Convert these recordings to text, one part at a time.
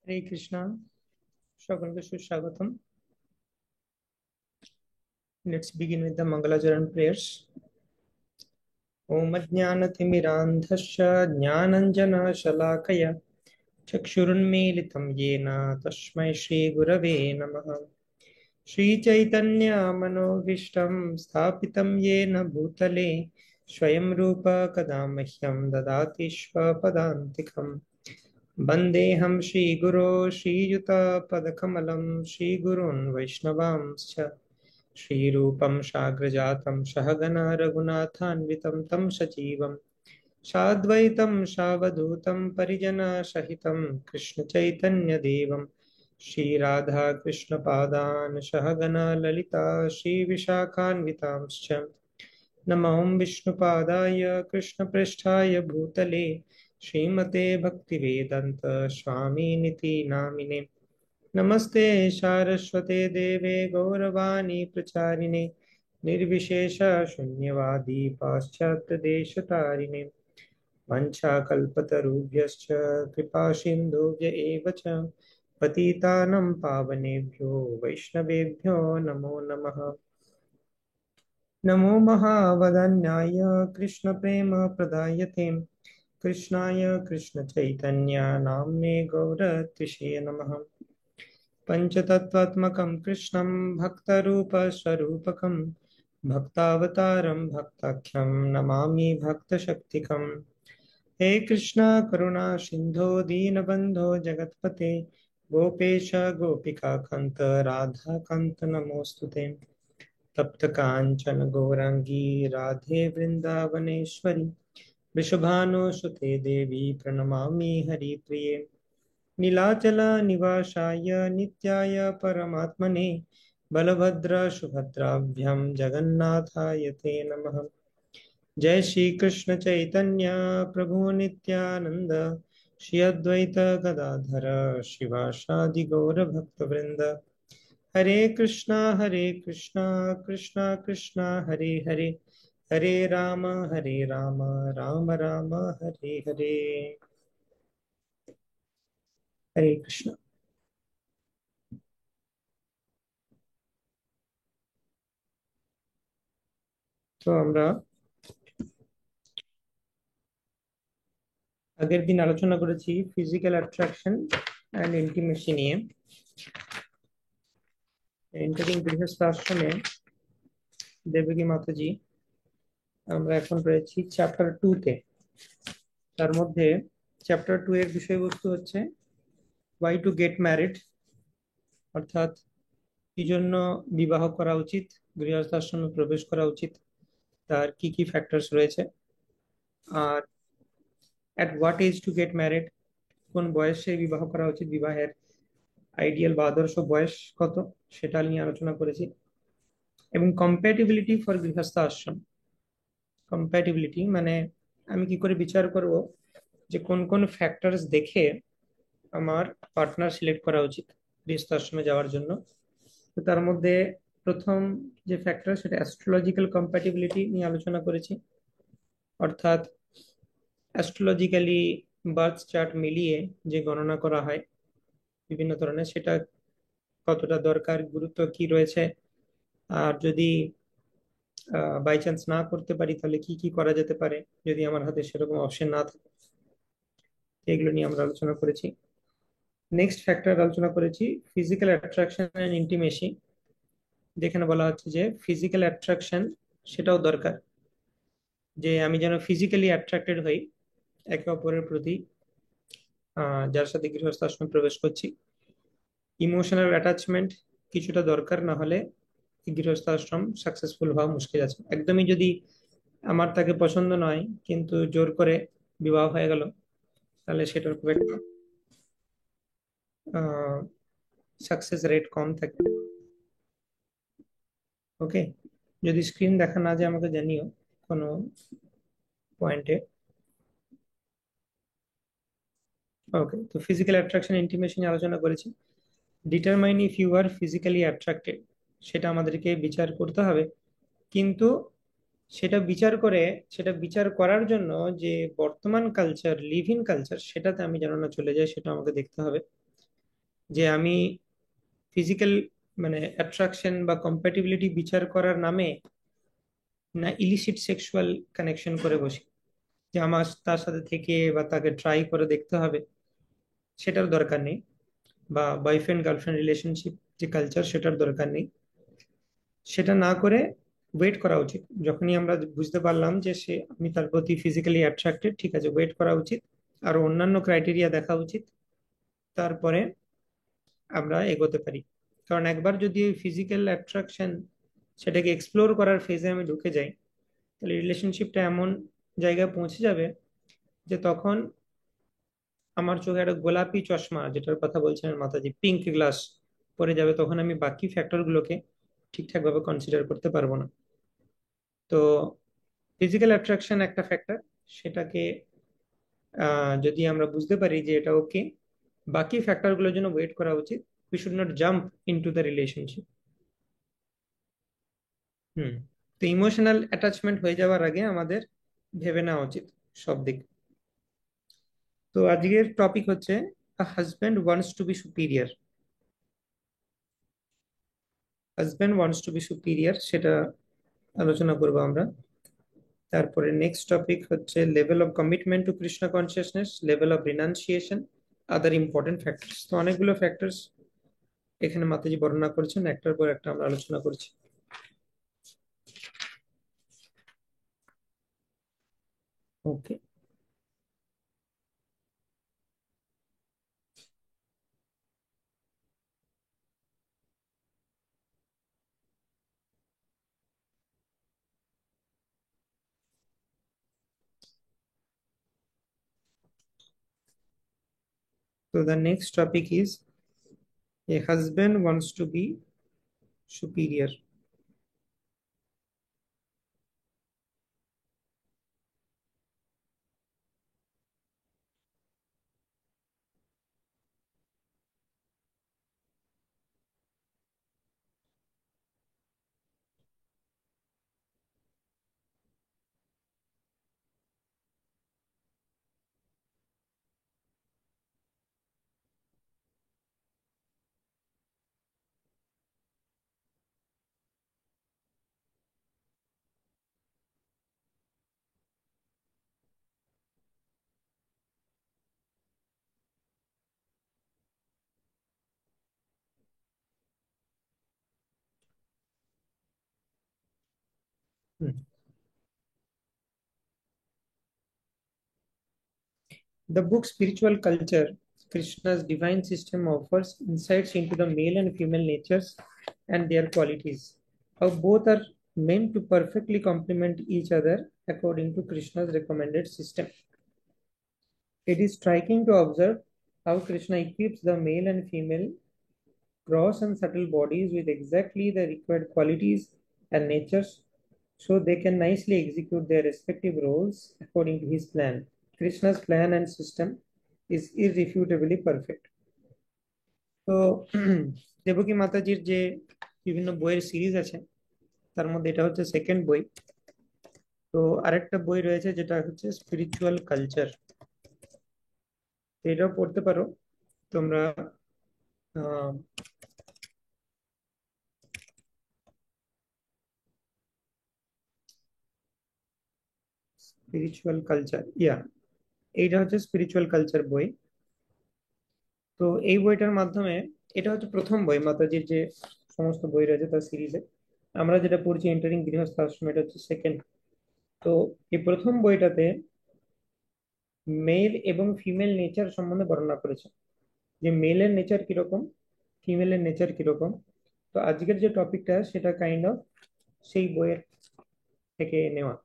হরে কৃষ্ণ। সকলকে সুস্বাগতম। Let's begin with the Mangalacharan prayers. Om Ajnanathimiranthasya Jnananjana-shalakaya Chakshurunmilitam Yena Tasmai Shri Gurave Namaha. Shri Chaitanya Manobhishtam Sthapitam Yena Bhutale Swayam Rupa Kadamahyam Dadati Swapadantikam Vandeham Shri Guru Shri Yuta Padakamalam Shri Gurun Vaishnavamscha श्रीरूपं साग्रजातं सहगना रघुनाथान्वितं तं सजीवं साद्वैतं सावधूतं परिजनसहितं कृष्णचैतन्यदेवं श्रीराधाकृष्णपादान् सहगना ललिता श्रीविशाखान्वितांश्च नमो विष्णुपादाय कृष्णप्रेष्ठाय भूतले श्रीमते भक्तिवेदान्त स्वामिनिति नामिने नमस्ते सारस्वते देवे गौरवाणी प्रचारिणे निर्विशेष शून्यवादी पाश्चात्य देशतारिणे वंशाकल्पतरुभ्यश्च कृपा सिन्धुभ्य एव च पतितानं पावनेभ्यो वैष्णवेभ्यो नमो नमः। नमो महावदन्याय कृष्णप्रेम प्रदायते कृष्णाय कृष्णचैतन्य नाम्ने गौरत्विषे नमः। पंचतत्वात्मकं कृष्णं भक्तरूपस्वरूपकं भक्तावतारं भक्ताख्यं नमामि भक्तशक्तिकम्। हे कृष्ण करुणा सिंधो दीनबंधो जगत्पते गोपेश गोपिका कांत राधा कांत नमोस्तुते। तप्त कांचन गौरांगी राधे वृंदावनेश्वरी वृषभानुसुते देवी प्रणमामि हरिप्रिये। नीलाचल निवासाय नित्याय परमात्मने बलभद्र सुभद्राभ्यां जगन्नाथाय ते नमः। जय श्री कृष्ण चैतन्य प्रभु नित्यानंद श्री अद्वैत गदाधर शिवासादि गौर भक्त वृंद। हरे कृष्णा कृष्णा कृष्णा हरे हरे हरे राम राम राम हरे हरे। हरे कृष्ण। তো আমরা আগের দিন আলোচনা করেছি ফিজিক্যাল অ্যাট্রাকশন অ্যান্ড ইন্টিমেসি নিয়ে। এন্টারিং গৃহস্থ আশ্রমে দেবকী মাতাজি, আমরা এখন রয়েছি চ্যাপ্টার 2 তে। তার মধ্যে চ্যাপ্টার 2 এর বিষয়বস্তু হচ্ছে ওয়াই টু গেট ম্যারিড, অর্থাৎ কি জন্য বিবাহ করা উচিত, গৃহস্থ আশ্রমে প্রবেশ করা উচিত, তার কি কি ফ্যাক্টরস রয়েছে, আর at what age to get married, কোন বয়সে বিবাহ করা উচিত, বিবাহের আইডিয়াল বা আদর্শ বয়স কত, সেটা নিয়ে আলোচনা করেছি। এবং কম্প্যাটিবিলিটি ফর গৃহস্থ আশ্রম। কম্প্যাটিবিলিটি মানে আমি কি করে বিচার করব যে কোন কোন ফ্যাক্টরস দেখে আমার পার্টনার সিলেক্ট করা উচিত গৃহস্থ আশ্রমে যাওয়ার জন্য। তো তার মধ্যে প্রথম যে ফ্যাক্টর সেটা অ্যাস্ট্রোলজিক্যাল কম্প্যাটিবিলিটি নিয়ে আলোচনা করেছি, অর্থাৎ অ্যাস্ট্রোলজিক্যালি বার্থ চার্ট মিলিয়ে যে গণনা করা হয় বিভিন্ন ধরনের, সেটা কতটা দরকার, গুরুত্ব কি রয়েছে, আর যদি বাই চান্স না করতে পারি তাহলে কি কি করা যেতে পারে যদি আমার হাতে সেরকম অপশন না থাকে, এগুলো নিয়ে আমরা আলোচনা করেছি। নেক্সট ফ্যাক্টর আলোচনা করেছি ফিজিক্যাল অ্যাট্রাকশন এন্ড ইন্টিমেসি, যেখানে বলা হচ্ছে যে ফিজিক্যাল অ্যাট্রাকশন সেটাও দরকার, যে আমি যেন ফিজিক্যালি অ্যাট্রাক্টেড হই একে অপরের প্রতি, যার সাথে গৃহস্থ আশ্রমে প্রবেশ করছি। ইমোশনাল অ্যাটাচমেন্ট কিছুটা দরকার, না হলে গৃহস্থ আশ্রম সাকসেসফুল হওয়া মুশকিল আছে। একদমই যদি আমার তাকে পছন্দ নয় কিন্তু জোর করে বিবাহ হয়ে গেল, তাহলে সেটার খুব একটা সাকসেস রেট কম থাকে। ওকে, যদি স্ক্রিন দেখা না যায় আমাকে জানিও কোনো পয়েন্টে। ওকে, তো ফিজিক্যাল অ্যাট্রাকশন ইন্টিমেশন নিয়ে আলোচনা করেছি। Determine if you are physically attracted, সেটা আমাদেরকে বিচার করতে হবে, কিন্তু সেটা বিচার করার জন্য যে বর্তমান কালচার, লিভ ইন কালচার, সেটাতে আমি যেন না চলে যাই, সেটা আমাকে দেখতে হবে। যে আমি ফিজিক্যাল মানে অ্যাট্রাকশন বা কম্প্যাটিবিলিটি বিচার করার নামে না ইলিসিট সেক্সুয়াল কানেকশন করে বসি, যে আমার তার সাথে থেকে বা তাকে ট্রাই করে দেখতে হবে, সেটার দরকার নেই। বা বয়ফ্রেন্ড গার্লফ্রেন্ড রিলেশনশিপ যে কালচার, সেটার দরকার নেই। সেটা না করে ওয়েট করা উচিত। যখনই আমরা বুঝতে পারলাম যে সে আমি তার প্রতি ফিজিক্যালি অ্যাট্রাক্টেড, ঠিক আছে, ওয়েট করা উচিত, আর অন্যান্য ক্রাইটেরিয়া দেখা উচিত, তারপরে আমরা এগোতে পারি। কারণ একবার যদি ওই ফিজিক্যাল অ্যাট্রাকশন সেটাকে এক্সপ্লোর করার ফেজে আমি ঢুকে যাই, তাহলে রিলেশনশিপটা এমন জায়গায় পৌঁছে যাবে যে তখন আমার চোখে একটা গোলাপি চশমা, যেটার কথা বলছেন মাতাজি, পিঙ্ক গ্লাস পরে যাবে। তখন আমি বাকি ফ্যাক্টর গুলোকে ঠিকঠাক ভাবে কনসিডার করতে পারবো না। তো ফিজিক্যাল অ্যাট্রাকশন একটা ফ্যাক্টর, সেটাকে যদি আমরা বুঝতে পারি যে এটা ওকে, বাকি ফ্যাক্টর গুলোর জন্য ওয়েট করা উচিত। We should not jump into the relationship. Hmm. তো ইমোশনাল অ্যাটাচমেন্ট হয়ে যাওয়ার আগে আমাদের ভেবে নেওয়া উচিত সব দিক। তো আজকের টপিক হচ্ছে a husband wants to be superior. Husband wants to be superior, সেটা আলোচনা করব আমরা। তারপরে নেক্সট টপিক হচ্ছে level of commitment to Krishna consciousness, level of renunciation, other important factors. তো অনেকগুলো ফ্যাক্টরস এখানে মাতাজি বর্ণনা করছেন, একটার পর একটা আমরা আলোচনা করছি। ওকে। So the next topic is a husband wants to be superior. Hmm. The book Spiritual Culture, Krishna's Divine System, offers insights into the male and female natures and their qualities, how both are meant to perfectly complement each other according to Krishna's recommended system. It is striking to observe how Krishna equips the male and female gross and subtle bodies with exactly the required qualities and natures so they can nicely execute their respective roles according to his plan. Krishna's plan and system is irrefutably perfect. তো দেবকী মাতাজির যে বিভিন্ন বইয়ের series আছে, তার মধ্যে এটা হচ্ছে second বই। তো আরেকটা বই রয়েছে যেটা হচ্ছে স্পিরিচুয়াল কালচার, এটাও পড়তে পারো তোমরা। স্পিরিচুয়াল কালচার, এইটা হচ্ছে স্পিরিচুয়াল কালচার বই। তো এই বইটার মাধ্যমে, এটা হচ্ছে প্রথম বই মাতাজির যে সমস্ত বই রয়েছে তার সিরিজে। আমরা যেটা পড়ছি এন্টারিং গৃহস্থ আশ্রম, এটা হচ্ছে সেকেন্ড। তো এই প্রথম বইটাতে মেল এবং ফিমেল নেচার সম্বন্ধে বর্ণনা করেছে, যে মেলের নেচার কিরকম, ফিমেলের নেচার কিরকম। তো আজকের যে টপিকটা সেটা কাইন্ড অফ সেই বইয়ের থেকে নেওয়া।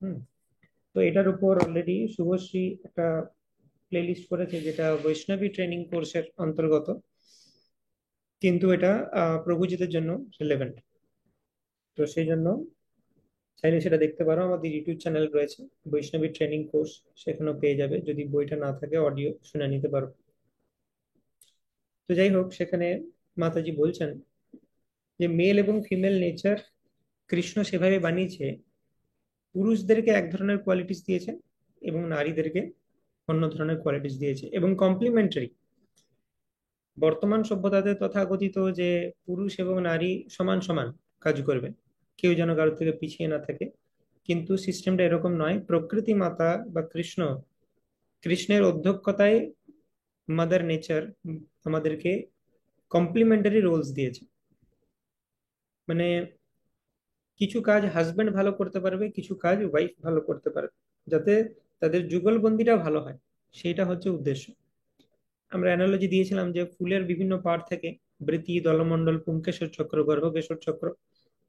হুম। তো এটার উপর অলরেডি শুভশ্রী একটা প্লেলিস্ট করেছে, যেটা বৈষ্ণবী ট্রেনিং কোর্সের অন্তর্গত, কিন্তু এটা প্রভুজিতের জন্য রিলেভেন্ট। তো সেই জন্য চাইলে সেটা দেখতে পারো, আমাদের ইউটিউব চ্যানেল রয়েছে বৈষ্ণবী ট্রেনিং কোর্স, সেখানেও পেয়ে যাবে। যদি বইটা না থাকে অডিও শুনে নিতে পারো। তো যাই হোক, সেখানে মাতাজি বলছেন যে মেল এবং ফিমেল নেচার কৃষ্ণ সেভাবে বানিয়েছে, পুরুষদেরকে এক ধরনের কোয়ালিটিস দিয়েছে এবং নারীদেরকে অন্য ধরনের কোয়ালিটিস দিয়েছে, এবং কমপ্লিমেন্টারি। বর্তমান সভ্যতাতে তথাকথিত যে পুরুষ এবং নারী সমান সমান কাজ করবে, কেউ যেন কারোর থেকে পিছিয়ে না থাকে, কিন্তু সিস্টেমটা এরকম নয়। প্রকৃতি মাতা বা কৃষ্ণের অধ্যক্ষতায় মাদার নেচার আমাদেরকে কমপ্লিমেন্টারি রোলস দিয়েছে। মানে কিছু কাজ হাজবেন্ড ভালো করতে পারবে, কিছু কাজ ওয়াইফ ভালো করতে পারবে, যাতে তাদের যুগলবন্দিটা ভালো হয়, সেইটা হচ্ছে উদ্দেশ্য। আমরা অ্যানালজি দিয়েছিলাম যে ফুলের বিভিন্ন পার্ট থেকে, বৃতি, দলমণ্ডল, পুংকেশর চক্র, গর্ভকেশর চক্র,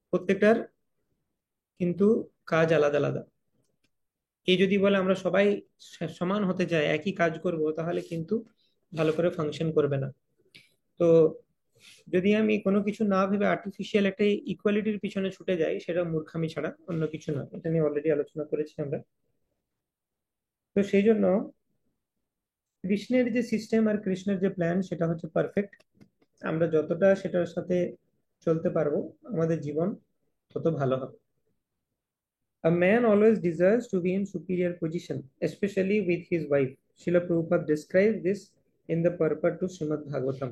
প্রত্যেকটার কিন্তু কাজ আলাদা আলাদা। এই যদি বলে আমরা সবাই সমান হতে চাই, একই কাজ করব, তাহলে কিন্তু ভালো করে ফাংশন করবে না। তো যদি আমি কোনো কিছু না ভেবে আর্টিফিশিয়াল একটা ইকুয়ালিটির পিছনে ছুটে যাই, সেটা মূর্খামি ছাড়া অন্য কিছু নয়। এটা নিয়ে অলরেডি আলোচনা করেছি আমরা। তো সেই জন্য কৃষ্ণের যে সিস্টেম আর কৃষ্ণের যে প্ল্যান, সেটা হচ্ছে পারফেক্ট। আমরা যতটা সেটার সাথে চলতে পারবো, আমাদের জীবন তত ভালো হবে। A man always desires to be in superior position, especially with his wife. Srila Prabhupada describes this in the purport to Srimad Bhagavatam.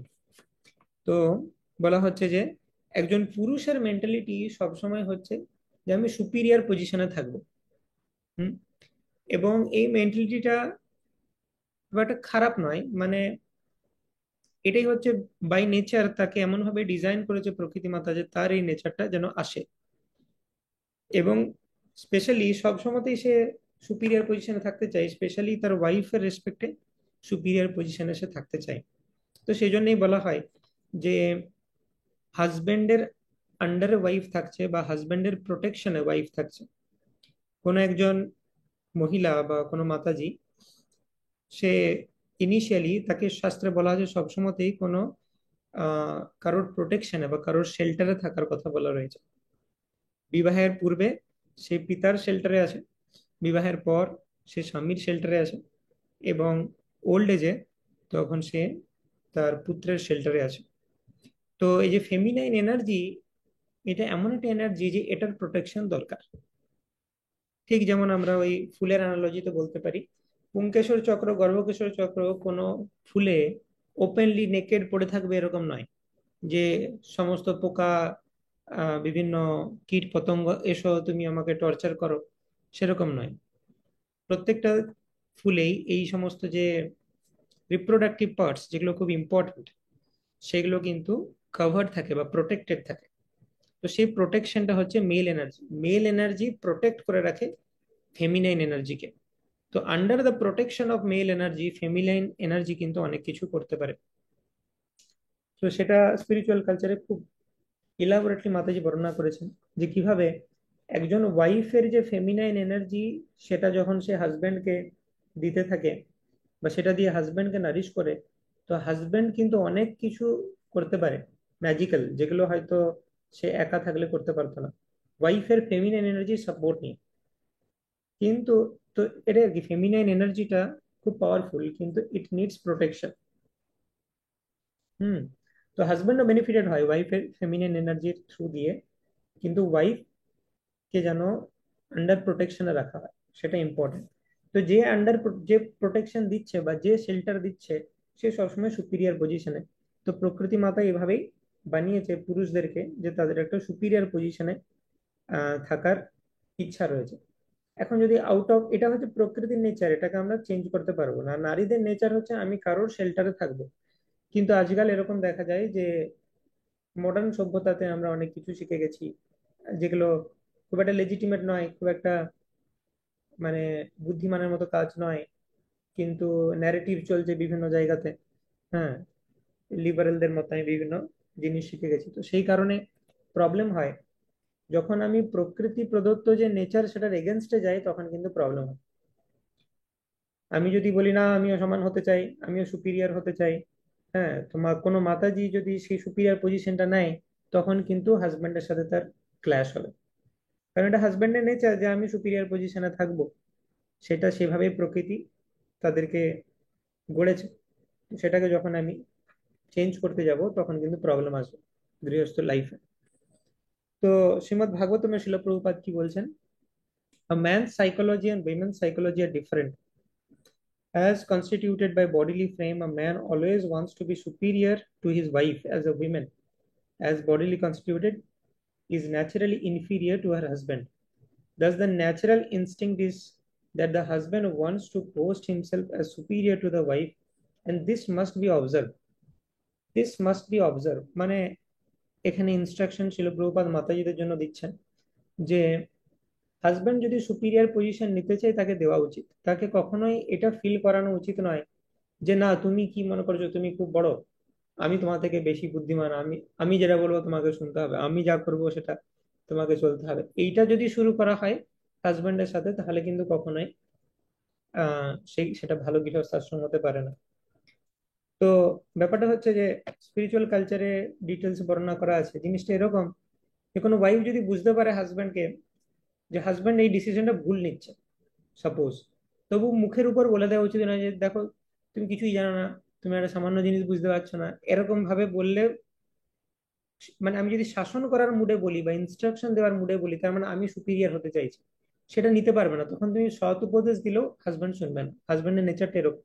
তো বলা হচ্ছে যে একজন পুরুষের মেন্টালিটি সবসময় হচ্ছে যে আমি সুপিরিয়র পজিশনে থাকবো। হুম। এবং এই মেন্টালিটিটা খুব একটা খারাপ নয়, মানে এটাই হচ্ছে বাই নেচার তাকে এমন ভাবে ডিজাইন করেছে প্রকৃতি মাতা যে তার এই নেচারটা যেন আসে। এবং স্পেশালি সবসময়তেই সে সুপিরিয়র পজিশনে থাকতে চায়, স্পেশালি তার ওয়াইফের রেসপেক্টে সুপিরিয়র পজিশনে সে থাকতে চায়। তো সেই জন্যই বলা হয় যে হাজবেন্ডের আন্ডারে ওয়াইফ থাকছে বা হাজবেন্ডের প্রোটেকশনে ওয়াইফ থাকছে। কোনো একজন মহিলা বা কোনো মাতাজি, সে ইনিশিয়ালি তাকে শাস্ত্রে বলা হয়েছে সবসময়তেই কোনো কারোর প্রোটেকশনে বা কারোর শেল্টারে থাকার কথা বলা রয়েছে। বিবাহের পূর্বে সে পিতার শেল্টারে আছে, বিবাহের পর সে স্বামীর শেল্টারে আছে, এবং ওল্ড এজে তখন সে তার পুত্রের শেল্টারে আছে। তো এই যে ফেমিনাইন এনার্জি, এটা এমন একটা এনার্জি যে এটার প্রোটেকশন দরকার। ঠিক যেমন আমরা ওই ফুলের অ্যানালজিতে বলতে পারি, পুংকেশর চক্র, গর্ভকেশর চক্র কোনো ফুলে ওপেনলি নেকেড পড়ে থাকবে এরকম নয়, যে সমস্ত পোকা, বিভিন্ন কীট পতঙ্গ এসো তুমি আমাকে টর্চার করো, সেরকম নয়। প্রত্যেকটা ফুলেই এই সমস্ত যে রিপ্রোডাক্টিভ পার্টস যেগুলো খুব ইম্পর্টেন্ট, সেগুলো কিন্তু কভার্ড থাকে বা প্রোটেক্টেড থাকে। তো সেই প্রোটেকশনটা হচ্ছে male energy. Male energy protect করে রাখে ফেমিনাইন এনার্জিকে। তো under the protection of male energy, feminine energy কিন্তু অনেক কিছু করতে পারে। তো সেটা স্পিরিচুয়াল কালচারে খুব ইলাবোরেটলি মাতাজি বর্ণনা করেছেন যে কিভাবে একজন ওয়াইফের যে ফেমিনাইন এনার্জি, সেটা যখন সে হাজবেন্ডকে দিতে থাকে বা সেটা দিয়ে হাজবেন্ডকে নারিশ করে, তো হাজবেন্ড কিন্তু অনেক কিছু করতে পারে ম্যাজিক্যাল, যেগুলো হয়তো সে একা থাকলে করতে পারতো না ওয়াইফের ফেমিনাইন এনার্জি সাপোর্ট নিয়ে। কিন্তু তো এটা আর কি, ফেমিনাইন এনার্জিটা খুব পাওয়ারফুল, কিন্তু ইট নিডস প্রোটেকশন। হুম। তো হাজবেন্ডও বেনিফিটেড হয় ওয়াইফের ফেমিনাইন এনার্জির থ্রু দিয়ে, কিন্তু ওয়াইফ কে যেন আন্ডার প্রোটেকশনে রাখা হয়, সেটা ইম্পর্টেন্ট। তো যে যে প্রোটেকশন দিচ্ছে বা যে শেল্টার দিচ্ছে, সে সবসময় সুপিরিয়র পজিশনে। তো প্রকৃতি মাতা এভাবেই বানিয়েছে পুরুষদেরকে যে তাদের একটা সুপিরিয়র পজিশনে থাকার ইচ্ছা রয়েছে। এখন যদি আউট অফ, এটা হচ্ছে প্রকৃতির নেচার, এটাকে আমরা চেঞ্জ করতে পারবো না। নারীদের নেচার হচ্ছে আমি কারোর শেল্টারে থাকবো। কিন্তু আজকাল এরকম দেখা যায় যে মডার্ন সভ্যতাতে আমরা অনেক কিছু শিখে গেছি, যেগুলো খুব একটা লেজিটিমেট নয়, খুব একটা মানে বুদ্ধিমানের মতো কাজ নয়, কিন্তু ন্যারেটিভ চলছে বিভিন্ন জায়গাতে। হ্যাঁ, লিবারেলদের মতো আমি বিভিন্ন জিনিস শিখে গেছি। তো সেই কারণে প্রবলেম হয় যখন আমি প্রকৃতি প্রদত্ত যে নেচার সেটার এগেনস্টে যাই, তখন কিন্তু প্রবলেম হয়। আমি যদি বলি না আমিও সমান হতে চাই, আমিও সুপিরিয়র হতে চাই, হ্যাঁ, তোমার কোনো মাতাজি যদি সেই সুপিরিয়র পজিশনটা নেয়, তখন কিন্তু হাজবেন্ডের সাথে তার ক্ল্যাশ হবে। কারণ এটা হাজবেন্ডের নেচার যে আমি সুপিরিয়র পজিশনে থাকবো, সেটা সেভাবেই প্রকৃতি তাদেরকে গড়েছে। তো সেটাকে যখন আমি চেঞ্জ করতে যাব, তখন কিন্তু প্রবলেম আসবে গৃহস্থ লাইফে। তো শ্রীমদ্ ভাগবতমে শিল প্রভুপাদ কি বলছেন, a man's psychology and women's psychology are different. As constituted by bodily frame, a man always wants to be superior to his wife, as a woman, as bodily constituted, is naturally inferior to her husband. Thus, the natural instinct is that the husband wants to boast himself as superior to the wife, and this must be observed. This must be observed. মানে এখানে instruction ছিল প্রভুপাদ মাতাজিদের জন্য দিচ্ছেন যে husband যদি superior position নিতে চায় তাকে দেওয়া উচিত, তাকে কখনোই এটা ফিল করানো উচিত নয় যে না তুমি কি মনে করছো তুমি খুব বড়, আমি তোমার থেকে বেশি বুদ্ধিমান, আমি আমি যেটা বলবো তোমাকে শুনতে হবে, আমি যা করবো সেটা তোমাকে চলতে হবে। এইটা যদি শুরু করা হয় হাজবেন্ডের সাথে তাহলে কিন্তু কখনোই সেটা ভালো গৃহস্থাশ্রম হতে পারে না। তো ব্যাপারটা হচ্ছে যে স্পিরিচুয়াল কালচারে ডিটেলস বর্ণনা করা আছে, জিনিসটা এরকম যে কোনো ওয়াইফ যদি বুঝতে পারে হাজবেন্ডকে যে হাজবেন্ড এই ডিসিশনটা ভুল নিচ্ছে সাপোজ, তবু মুখের উপর বলে দেওয়া উচিত নয় যে দেখো তুমি কিছুই জানো না, তুমি একটা সামান্য জিনিস বুঝতে পারছো না, এরকম ভাবে বললে মানে আমি যদি শাসন করার মুডে বলি বা ইনস্ট্রাকশন দেওয়ার মুডে বলি তার মানে আমি সুপিরিয়র হতে চাইছি, সেটা নিতে পারবে না। তখন তুমি সৎ উপদেশ দিলেও হাজবেন্ড শুনবে না, হাজবেন্ডের নেচারটা এরকম।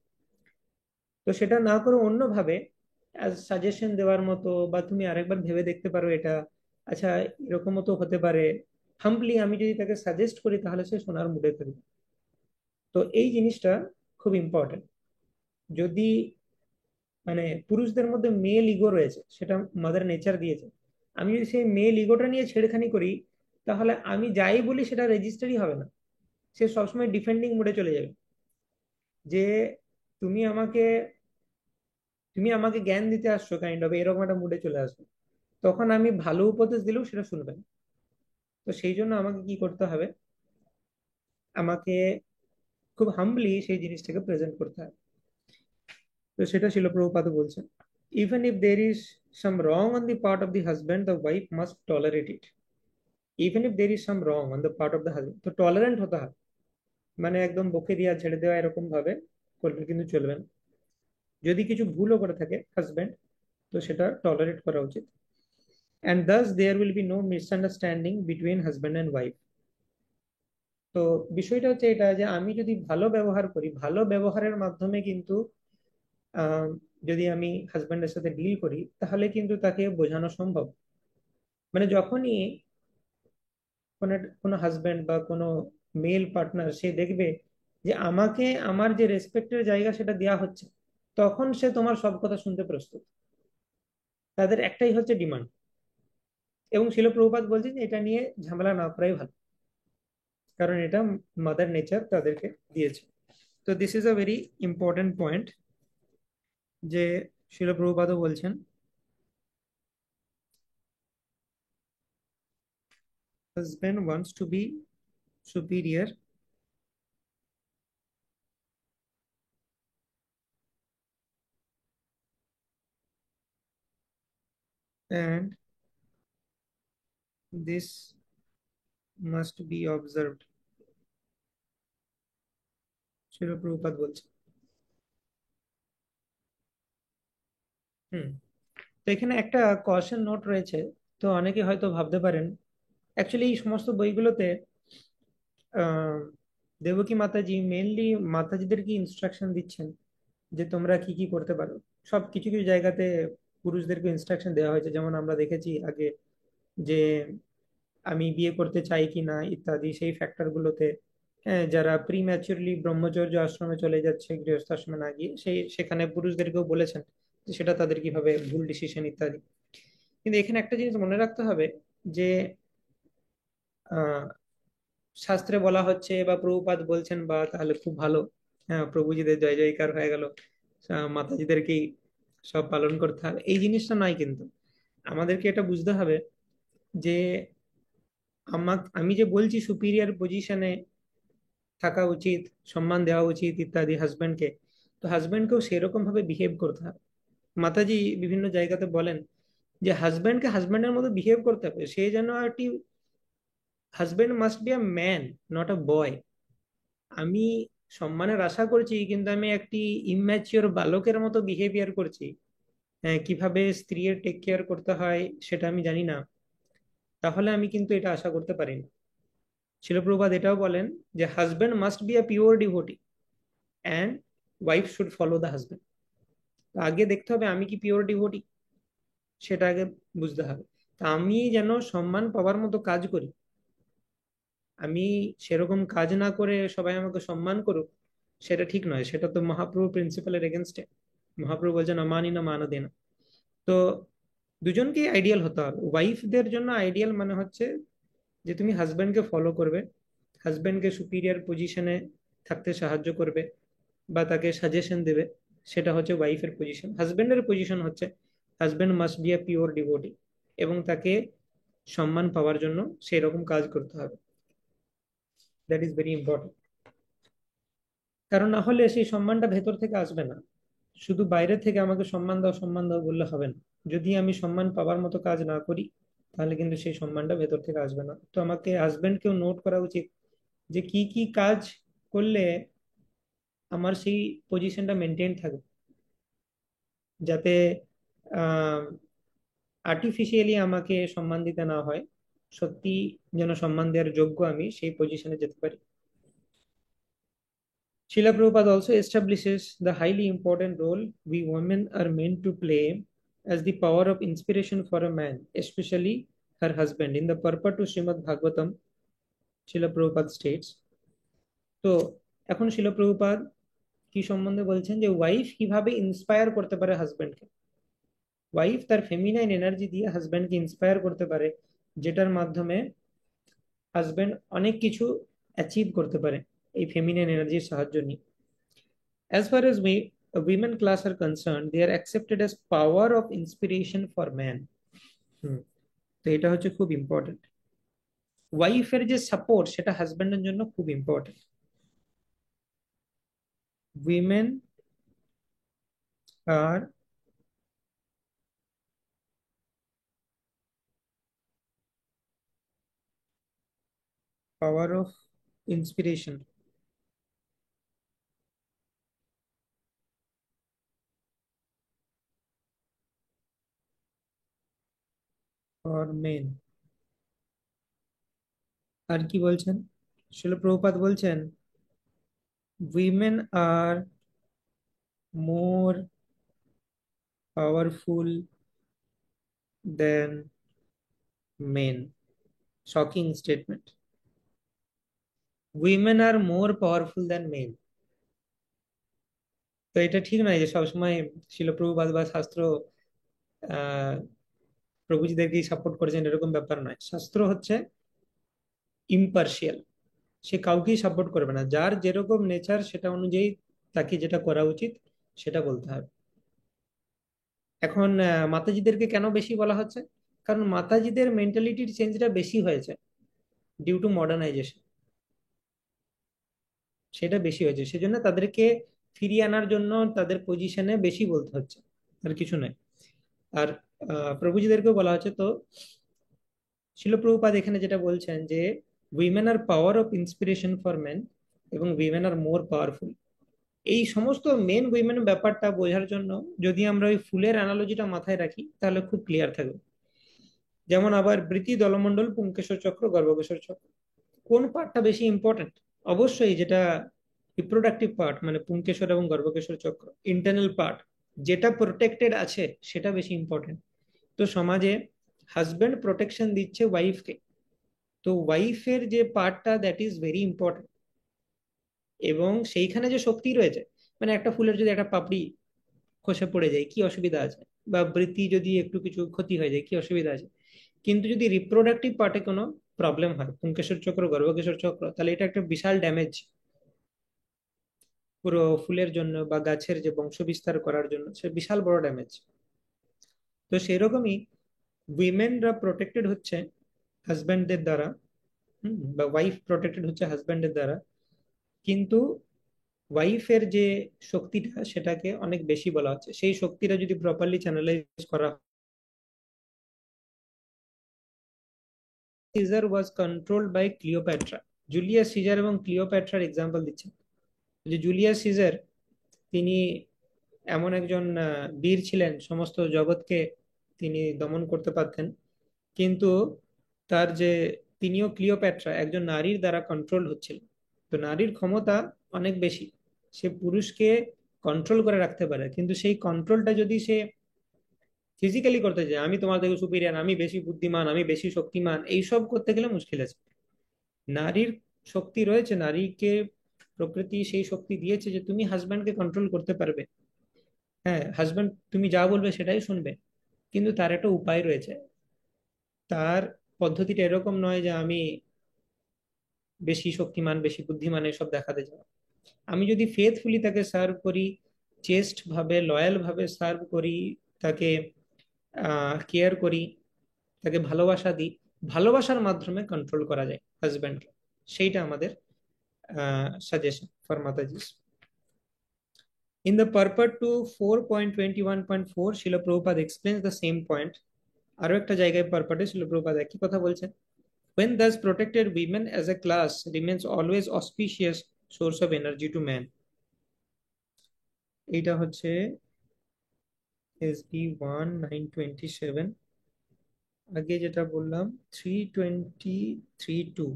তো সেটা না করে অন্যভাবে অ্যাজ সাজেশন দেওয়ার মতো, বা তুমি আরেকবার ভেবে দেখতে পারো এটা, আচ্ছা এরকমও তো হতে পারে, হাম্বলি আমি যদি তাকে সাজেস্ট করি তাহলে সে শোনার মুডে থাকবে। তো এই জিনিসটা খুব ইম্পর্টেন্ট। যদি মানে পুরুষদের মধ্যে মেল ইগো রয়েছে, সেটা মাদার নেচার দিয়েছে, আমি যদি সেই মেল ইগোটা নিয়ে ছেড়েখানি করি তাহলে আমি যাই বলি সেটা রেজিস্টারই হবে না, সে সবসময় ডিফেন্ডিং মোডে চলে যাবে যে তুমি আমাকে তুমি আমাকে জ্ঞান দিতে আসছো কাইন্ড অফ এরকম একটা মুডে চলে আসবে। তখন আমি ভালো উপদেশ দিলেও সেটা শুনবে না। তো সেই জন্য আমাকে কি করতে হবে, আমাকে খুব হাম্বলি সেই জিনিসটাকে প্রেজেন্ট করতে হবে। তো সেটা ছিল প্রভুপাদ বলছেন even if there is some wrong on the part of the husband the wife must tolerate it. Even if there is some wrong on the part of the husband, তো টলারেন্ট হতে হবে, মানে একদম বকে দেওয়া ছেড়ে দেওয়া এরকম ভাবে করলে কিন্তু চলবে না। যদি কিছু ভুলও করে থাকে হাজব্যান্ড তো সেটা টলারেট করা উচিত। And thus there will be no misunderstanding between husband and wife. তো বিষয়টা হচ্ছে এটা যে আমি যদি ভালো ব্যবহার করি, ভালো ব্যবহারের মাধ্যমে কিন্তু আহ, যদি আমি হাজব্যান্ডের সাথে ডিল করি তাহলে কিন্তু তাকে বোঝানো সম্ভব। মানে যখনই কোনো কোনো হাজব্যান্ড বা কোনো মেল পার্টনার সে দেখবে যে আমাকে আমার যে রেসপেক্টের জায়গা সেটা দেওয়া হচ্ছে, তখন সে তোমার সব কথা শুনতে প্রস্তুত। তাদের একটাই হচ্ছে ডিমান্ড। এবং শিল প্রভুপাদ বলছেন যে এটা নিয়ে ঝামেলা না করাই ভালো, কারণ এটা মাদার নেচার তাদেরকে দিয়েছে। তো this is a very important point যে শিল প্রভুপাদও বলছেন husband wants to be superior and this must be observed। শিল প্রভুপাদ বলছেন। হুম। তো এখানে একটা কশন নোট রয়েছে। তো অনেকে হয়তো ভাবতে পারেন অ্যাকচুয়ালি এই সমস্ত বইগুলোতে আহ দেবকী মাতাজি মেনলি মাতাজিদেরকে ইনস্ট্রাকশন দিচ্ছেন যে তোমরা কি কি করতে পারো। সব কিছু কিছু জায়গাতে পুরুষদেরকে ইনস্ট্রাকশন দেওয়া হয়েছে, যেমন আমরা দেখেছি আগে যে আমি বিয়ে করতে চাই কি না ইত্যাদি সেই ফ্যাক্টর গুলোতে। হ্যাঁ, যারা প্রিম্যাচুরলি ব্রহ্মচর্য আশ্রমে চলে যাচ্ছে গৃহস্থ আশ্রমে না গিয়ে, সেখানে পুরুষদেরকেও বলেছেন যে সেটা তাদের কিভাবে ভুল ডিসিশন ইত্যাদি। কিন্তু এখানে একটা জিনিস মনে রাখতে হবে যে আহ শাস্ত্রে বলা হচ্ছে বা প্রভুপাদ বলছেন বা তাহলে খুব ভালো, হ্যাঁ প্রভুজিদের জয় জয়কার হয়ে গেল, মাতাজিদেরকেই সব পালন করতে হবে এই জিনিসটা নয়। কিন্তু আমাদেরকে এটা বুঝতে হবে যে আমি যে বলছি সুপিরিয়র পজিশনে থাকা উচিত, সম্মান দেওয়া উচিত ইত্যাদি হাজবেন্ডকে, তো হাজবেন্ডকেও সেরকম ভাবে বিহেভ করতে হবে। মাতাজি বিভিন্ন জায়গাতে বলেন যে হাজবেন্ডকে হাজবেন্ডের মতো বিহেভ করতে হবে, সে যেন একটি husband must be a man, not a boy. আমি সম্মানের আশা করছি কিন্তু আমি একটি ইম্যাচিওর বালকের মতো বিহেভিয়ার করছি, হ্যাঁ কিভাবে স্ত্রীর টেক কেয়ার করতে হয় সেটা আমি জানি না, তাহলে আমি কিন্তু এটা আশা করতে পারি না। শিলপ্রপাত এটাও বলেন যে husband must be a pure devotee, and wife should follow the husband. আগে দেখতে হবে আমি কি পিওর ডিভোটি, সেটা আগে বুঝতে হবে। তা আমি যেন সম্মান পাওয়ার মতো কাজ করি, আমি সেরকম কাজ না করে সবাই আমাকে সম্মান করুক, সেটা ঠিক নয়। সেটা তো মহাপ্রভু প্রিন্সিপালের এগেনস্টে। মহাপ্রভু বলছেন অমানি না মানা দেনা। তো দুজনকেই আইডিয়াল হতে হবে। ওয়াইফদের জন্য আইডিয়াল মানে হচ্ছে যে তুমি হাজবেন্ডকে ফলো করবে, হাজবেন্ডকে সুপিরিয়র পজিশনে থাকতে সাহায্য করবে বা তাকে সাজেশন দেবে। সেটা হচ্ছে ওয়াইফের পজিশন। হাজবেন্ডের পজিশন হচ্ছে husband must B a pure devotee, এবং তাকে সম্মান পাওয়ার জন্য সেই রকম কাজ করতে হবে। That is very important. কারণ না হলে সেই সম্মানটা ভেতর থেকে আসবে না। শুধু বাইরে থেকে আমাকে সম্মান দাও সম্মান দাও বললে হবে না। যদি আমি সম্মান পাওয়ার মতো কাজ না করি, তাহলে কিন্তু সেই সম্মানটা ভেতর থেকে আসবে না। তো আমাকে হাজবেন্ডকেও নোট করা উচিত যে কি কি কাজ করলে আমার সেই পজিশনটা মেনটেন থাকবে, যাতে আহ আর্টিফিশিয়ালি আমাকে সম্মান দিতে না হয়, সত্যি যেন সম্মান দেওয়ার যোগ্য আমি সেই পজিশনে যেতে পারি। Srila Prabhupada also establishes the highly important role we women are meant to play as the power of inspiration for a man, especially her husband. In the purport to Srimad Bhagavatam, Srila Prabhupada states, তো এখন শিল প্রভুপাদ কি সম্বন্ধে বলছেন যে wife কিভাবে inspire করতে পারে হাজবেন্ডকে। ওয়াইফ তার ফেমিনাইন এনার্জি দিয়ে হাজবেন্ডকে ইন্সপায়ার করতে পারে, যেটার মাধ্যমে হাজবেন্ড অনেক কিছু অ্যাচিভ করতে পারে এই ফেমিনাইন এনার্জির সাহায্য নিয়ে। As far as we women class are concerned, they are accepted as power of inspiration for man. হুম, তো এটা হচ্ছে খুব ইম্পর্টেন্ট। ওয়াইফের যে সাপোর্ট সেটা হাজবেন্ডের জন্য খুব important. Women are power of inspiration for men. আর কি বলছেন শিল প্রভুপাদ বলছেন, women are more powerful than men. Shocking statement. Women are more powerful than men. তো এটা ঠিক নয় যে সবসময় শিলপ্রভুপাদ বা শাস্ত্র আহ প্রভুজিদেরকেই সাপোর্ট করেছেন, এরকম ব্যাপার নয়। শাস্ত্র হচ্ছে ইম্পার্শিয়াল, সে কাউকেই সাপোর্ট করবে না। যার যেরকম নেচার সেটা অনুযায়ী তাকে যেটা করা উচিত সেটা বলতে হবে। এখন মাতাজিদেরকে কেন বেশি বলা হচ্ছে? কারণ মাতাজিদের মেন্টালিটির চেঞ্জটা বেশি হয়েছে ডিউ টু মডার্নাইজেশন, সেটা বেশি হয়েছে। সেজন্য তাদেরকে ফিরিয়ে আনার জন্য তাদের পজিশনে বেশি বলতে হচ্ছে, আর কিছু নয়। আর প্রভুজিদেরকেও বলা হচ্ছে। তো শিল প্রভুপাদ এখানে যেটা বলছেন যে women are power of inspiration for men এবং উইমেন আর মোর পাওয়ারফুল। এই সমস্ত মেন উইমেন ব্যাপারটা বোঝার জন্য যদি আমরা ওই ফুলের অ্যানালজিটা মাথায় রাখি তাহলে খুব ক্লিয়ার থাকবে। যেমন আবার বৃতি, দলমণ্ডল, পুংকেশর চক্র, গর্ভকেশর চক্র, কোন পার্টটা বেশি ইম্পর্টেন্ট? অবশ্যই যেটা রিপ্রোডাক্টিভ পার্ট, মানে পুংকেশর এবং গর্ভকেশর চক্র, ইন্টারনাল পার্ট, যেটা প্রোটেক্টেড আছে সেটা বেশি ইম্পর্টেন্ট। তো সমাজে হাজবেন্ড প্রোটেকশন দিচ্ছে ওয়াইফকে, তো ওয়াইফের যে পার্টটা দ্যাট ইজ ভেরি ইম্পর্টেন্ট। এবং সেইখানে যে শক্তি রয়েছে, মানে একটা ফুলের যদি একটা পাপড়ি খসে পড়ে যায় কি অসুবিধা আছে, বা বৃত্তি যদি একটু কিছু ক্ষতি হয়ে যায় কি অসুবিধা আছে, কিন্তু যদি রিপ্রোডাক্টিভ পার্টে কোনো প্রবলেম হয়, পুংকেশর চক্র, গর্ভকেশর চক্র, তাহলে এটা একটা বিশাল ড্যামেজ পুরো ফুলের জন্য বা গাছের যে বংশ বিস্তার করার জন্য, সে বিশাল বড় ড্যামেজ। তো সেরকমই উইমেনরা প্রোটেক্টেড হচ্ছে হাজব্যান্ডদের দ্বারা, বা ওয়াইফ প্রোটেক্টেড হচ্ছে হাজব্যান্ডের দ্বারা, কিন্তু ওয়াইফের যে শক্তিটা সেটাকে অনেক বেশি বলা হচ্ছে। সেই শক্তিটা যদি প্রপারলি চ্যানেলাইজ করা হয়। Caesar was controlled by Cleopatra. Julius Caesar এবং ক্লিওপ্যাট্রার এক্সাম্পল দিচ্ছেন যে জুলিয়াস সিজার তিনি এমন একজন বীর ছিলেন, সমস্ত জগৎকে তিনি দমন করতে পারতেন, কিন্তু তার যে তিনিও ক্লিওপ্যাট্রা একজন নারীর দ্বারা কন্ট্রোল হচ্ছিল। তো নারীর ক্ষমতা অনেক বেশি, সে পুরুষকে কন্ট্রোল করে রাখতে পারে, কিন্তু সেই কন্ট্রোলটা যদি সে ফিজিক্যালি করতে চায়, আমি তোমার থেকে সুপিরিয়র, আমি বেশি বুদ্ধিমান, আমি বেশি শক্তিমান, এইসব করতে গেলে মুশকিল আছে। নারীর শক্তি রয়েছে, নারীকে প্রকৃতি সেই শক্তি দিয়েছে যে তুমি হাজব্যান্ডকে কন্ট্রোল করতে পারবে। হ্যাঁ, হাজব্যান্ড তুমি যা বলবে সেটাই শুনবে, কিন্তু তার একটা উপায় রয়েছে। তার পদ্ধতিটা এরকম নয় যে আমি বেশি শক্তিমান, বেশি বুদ্ধিমান এসব দেখাতে যাব। আমি যদি ফেথফুলি তাকে সার্ভ করি, চেস্ট ভাবে, লয়াল ভাবে সার্ভ করি, তাকে কেয়ার করি, তাকে ভালোবাসা দিই, ভালোবাসার মাধ্যমে কন্ট্রোল করা যায় হাজব্যান্ডকে। সেইটা আমাদের suggestion for Mataji. In the purport to 4.21.4, Srila Prabhupada explains the same point. আরো একটা জায়গায় পারপাটে শিল প্রভুপাদ একই কথা বলছেন। When thus protected, women as a class remains always auspicious source of energy to man. এটা হচ্ছে SB 1927। আগে যেটা বললাম 323.2,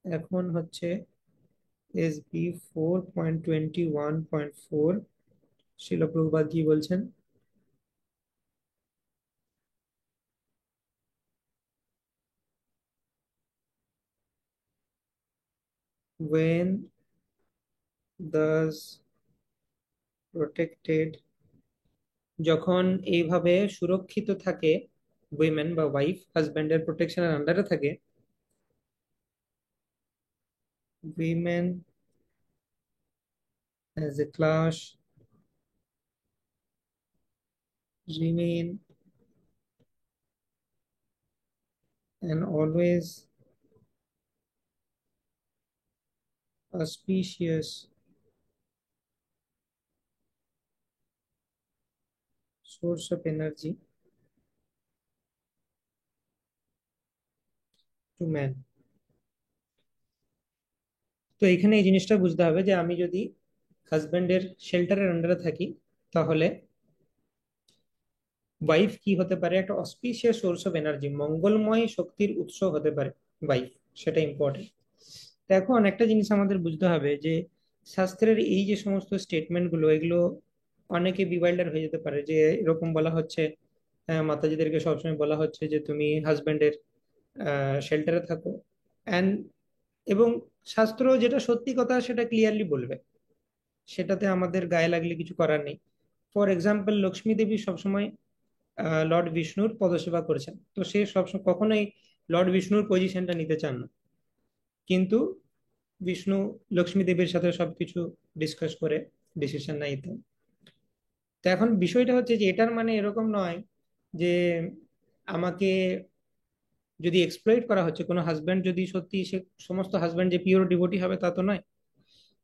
এখন হচ্ছে SB 4.21.4। শিল প্রভুপাদ কি বলছেন? When thus protected, যখন এইভাবে সুরক্ষিত থাকে উইমেন বা ওয়াইফ হাজব্যান্ডের প্রোটেকশনের আন্ডারে থাকে, women as a class remain and always auspicious source of energy to man। তো এখানে এই জিনিসটা বুঝতে হবে যে আমি যদি হাজব্যান্ডের শেল্টারের আন্ডারে থাকি, তাহলে ওয়াইফ কি হতে পারে? একটা অসপিশিয়াস সোর্স অফ এনার্জি, মঙ্গলময় শক্তির উৎস হতে পারে ওয়াইফ। সেটা ইম্পর্টেন্ট। এখন একটা জিনিস আমাদের বুঝতে হবে যে শাস্ত্রের এই যে সমস্ত স্টেটমেন্ট গুলো, এগুলো অনেকে বিওয়াইল্ডার হয়ে যেতে পারে যে এরকম বলা হচ্ছে, মাতাজিদেরকে সবসময় বলা হচ্ছে যে তুমি হাজবেন্ডের শেল্টারে থাকো। অ্যান্ড এবং শাস্ত্র যেটা সত্যি কথা সেটা ক্লিয়ারলি বলবে, সেটাতে আমাদের গায়ে লাগলে কিছু করার নেই। ফর এক্সাম্পল, লক্ষ্মী দেবী সবসময় লর্ড বিষ্ণুর পদসেবা করেছেন, তো সে সবসময় কখনোই লর্ড বিষ্ণুর পজিশনটা নিতে চান না, কিন্তু বিষ্ণু লক্ষ্মী দেবীর সাথে সবকিছু ডিসকাস করে ডিসিশন নিতেন। তো এখন বিষয়টা হচ্ছে যে এটার মানে এরকম নয় যে আমাকে যদি এক্সপ্লয়েট করা হচ্ছে, কোনো হাজব্যান্ড যদি সত্যি সে সমস্ত হাজব্যান্ড যে পিওর ডিভোটি হবে তা তো নয়।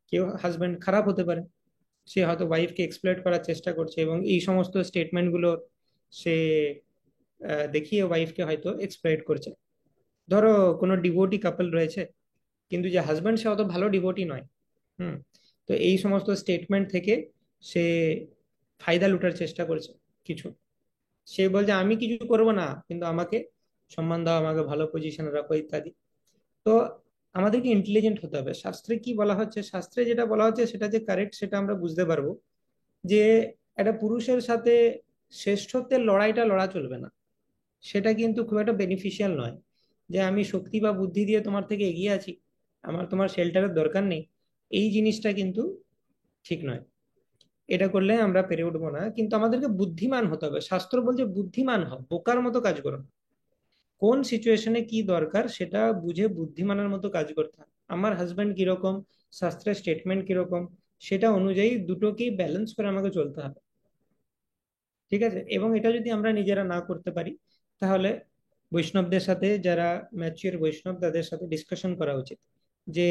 কেউ হাজব্যান্ড খারাপ হতে পারে, সে হয়তো ওয়াইফকে এক্সপ্লয়েট করার চেষ্টা করছে এবং এই সমস্ত স্টেটমেন্ট গুলো সে দেখিয়ে ওয়াইফকে হয়তো এক্সপ্লয়েট করছে। ধরো কোনো ডিভোটি কাপল রয়েছে, কিন্তু যে হাজব্যান্ড সে অত ভালো ডিভোটি নয়। হুম। তো এই সমস্ত স্টেটমেন্ট থেকে সে ফায়দা লুটার চেষ্টা করছে কিছু। সে বলছে আমি কিছু করব না, কিন্তু আমাকে সম্মান দাও, আমাকে ভালো পজিশনে রাখো ইত্যাদি। তো আমাদেরকে ইন্টেলিজেন্ট হতে হবে। শাস্ত্রে কি বলা হচ্ছে, শাস্ত্রে যেটা বলা হচ্ছে সেটা যে কারেক্ট সেটা আমরা বুঝতে পারবো। যে একটা পুরুষের সাথে শ্রেষ্ঠত্বের লড়াইটা লড়া চলবে না, সেটা কিন্তু খুব একটা বেনিফিশিয়াল নয়। যে আমি শক্তি বা বুদ্ধি দিয়ে তোমার থেকে এগিয়ে আছি, আমার তোমার শেল্টারের দরকার নেই, এই জিনিসটা কিন্তু ঠিক নয়। এটা করলে আমরা পেরে উঠবো না, কিন্তু আমাদেরকে বুদ্ধিমান হতে হবে। শাস্ত্র বলছে বুদ্ধিমান হও, বোকার মতো কাজ করো না। কোন সিচুয়েশনে কি দরকার সেটা বুঝে বুদ্ধিমানের মতো কাজ করতে হবে। আমার হাজবেন্ড কিরকম, শাস্ত্রের স্টেটমেন্ট কিরকম, সেটা অনুযায়ী দুটোকেই ব্যালেন্স করে আমাকে চলতে হবে। ঠিক আছে? এবং এটা যদি আমরা নিজেরা না করতে পারি, তাহলে বৈষ্ণবদের সাথে, যারা ম্যাচিওর বৈষ্ণব তাদের সাথে ডিসকাশন করা উচিত যে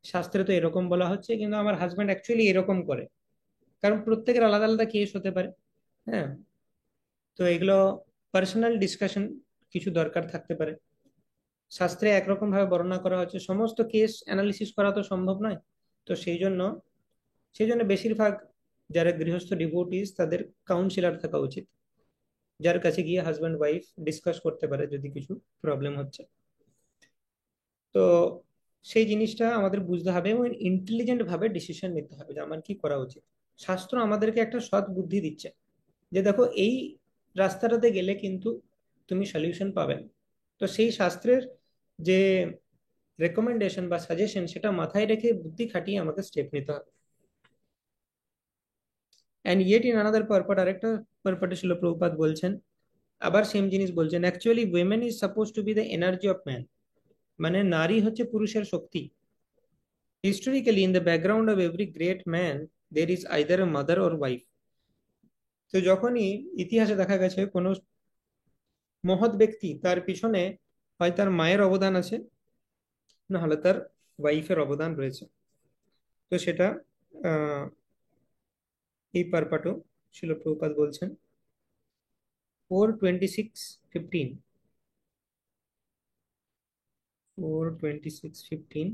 শাস্ত্রে তো এরকম বলা হচ্ছে, কিন্তু আমার হাজবেন্ড অ্যাকচুয়ালি এরকম করে। কারণ প্রত্যেকের আলাদা আলাদা কেস হতে পারে। হ্যাঁ। তো এগুলো পার্সোনাল ডিসকাশন কিছু দরকার থাকতে পারে। শাস্ত্রে একরকম ভাবে বর্ণনা করা হচ্ছে, সমস্ত কেস অ্যানালিসিস করা তো সম্ভব নয়। তো সেই জন্য বেশিরভাগ যারা গৃহস্থ ডিভোটিস তাদের কাউন্সিলর থাকা উচিত, যার কাছে গিয়ে হাজব্যান্ড ওয়াইফ ডিসকাস করতে পারে যদি কিছু প্রবলেম হচ্ছে। তো সেই জিনিসটা আমাদের বুঝতে হবে এবং ইন্টেলিজেন্ট ভাবে ডিসিশন নিতে হবে যে আমার কি করা উচিত। শাস্ত্র আমাদেরকে একটা সৎ বুদ্ধি দিচ্ছে যে দেখো এই রাস্তাটাতে গেলে কিন্তু তুমি সলিউশন পাবে না। তো সেই শাস্ত্রের যে রেকমেন্ডেশন বা সাজেশন সেটা মাথায় রেখে বুদ্ধি খাটিয়ে আমাকে স্টেপ নিতে হবে। And yet in another purport, আরেকটা পারপটে ছিল প্রভুপাদ বলছেন, আবার সেম জিনিস বলছেন, actually women is suppose to be the energy of man, মানে নারী হচ্ছে পুরুষের শক্তি। Historically in the background of every great man there is either a mother or wife. তো যখনই ইতিহাসে দেখা গেছে কোনো মহৎ ব্যক্তি, তার পিছনে হয় তার মায়ের অবদান আছে, না হলে তার ওয়াইফের অবদান রয়েছে। তো সেটা আহ এই পারপাটও ছিল প্রভুপাদ বলছেন 4:26:15, 4:26:15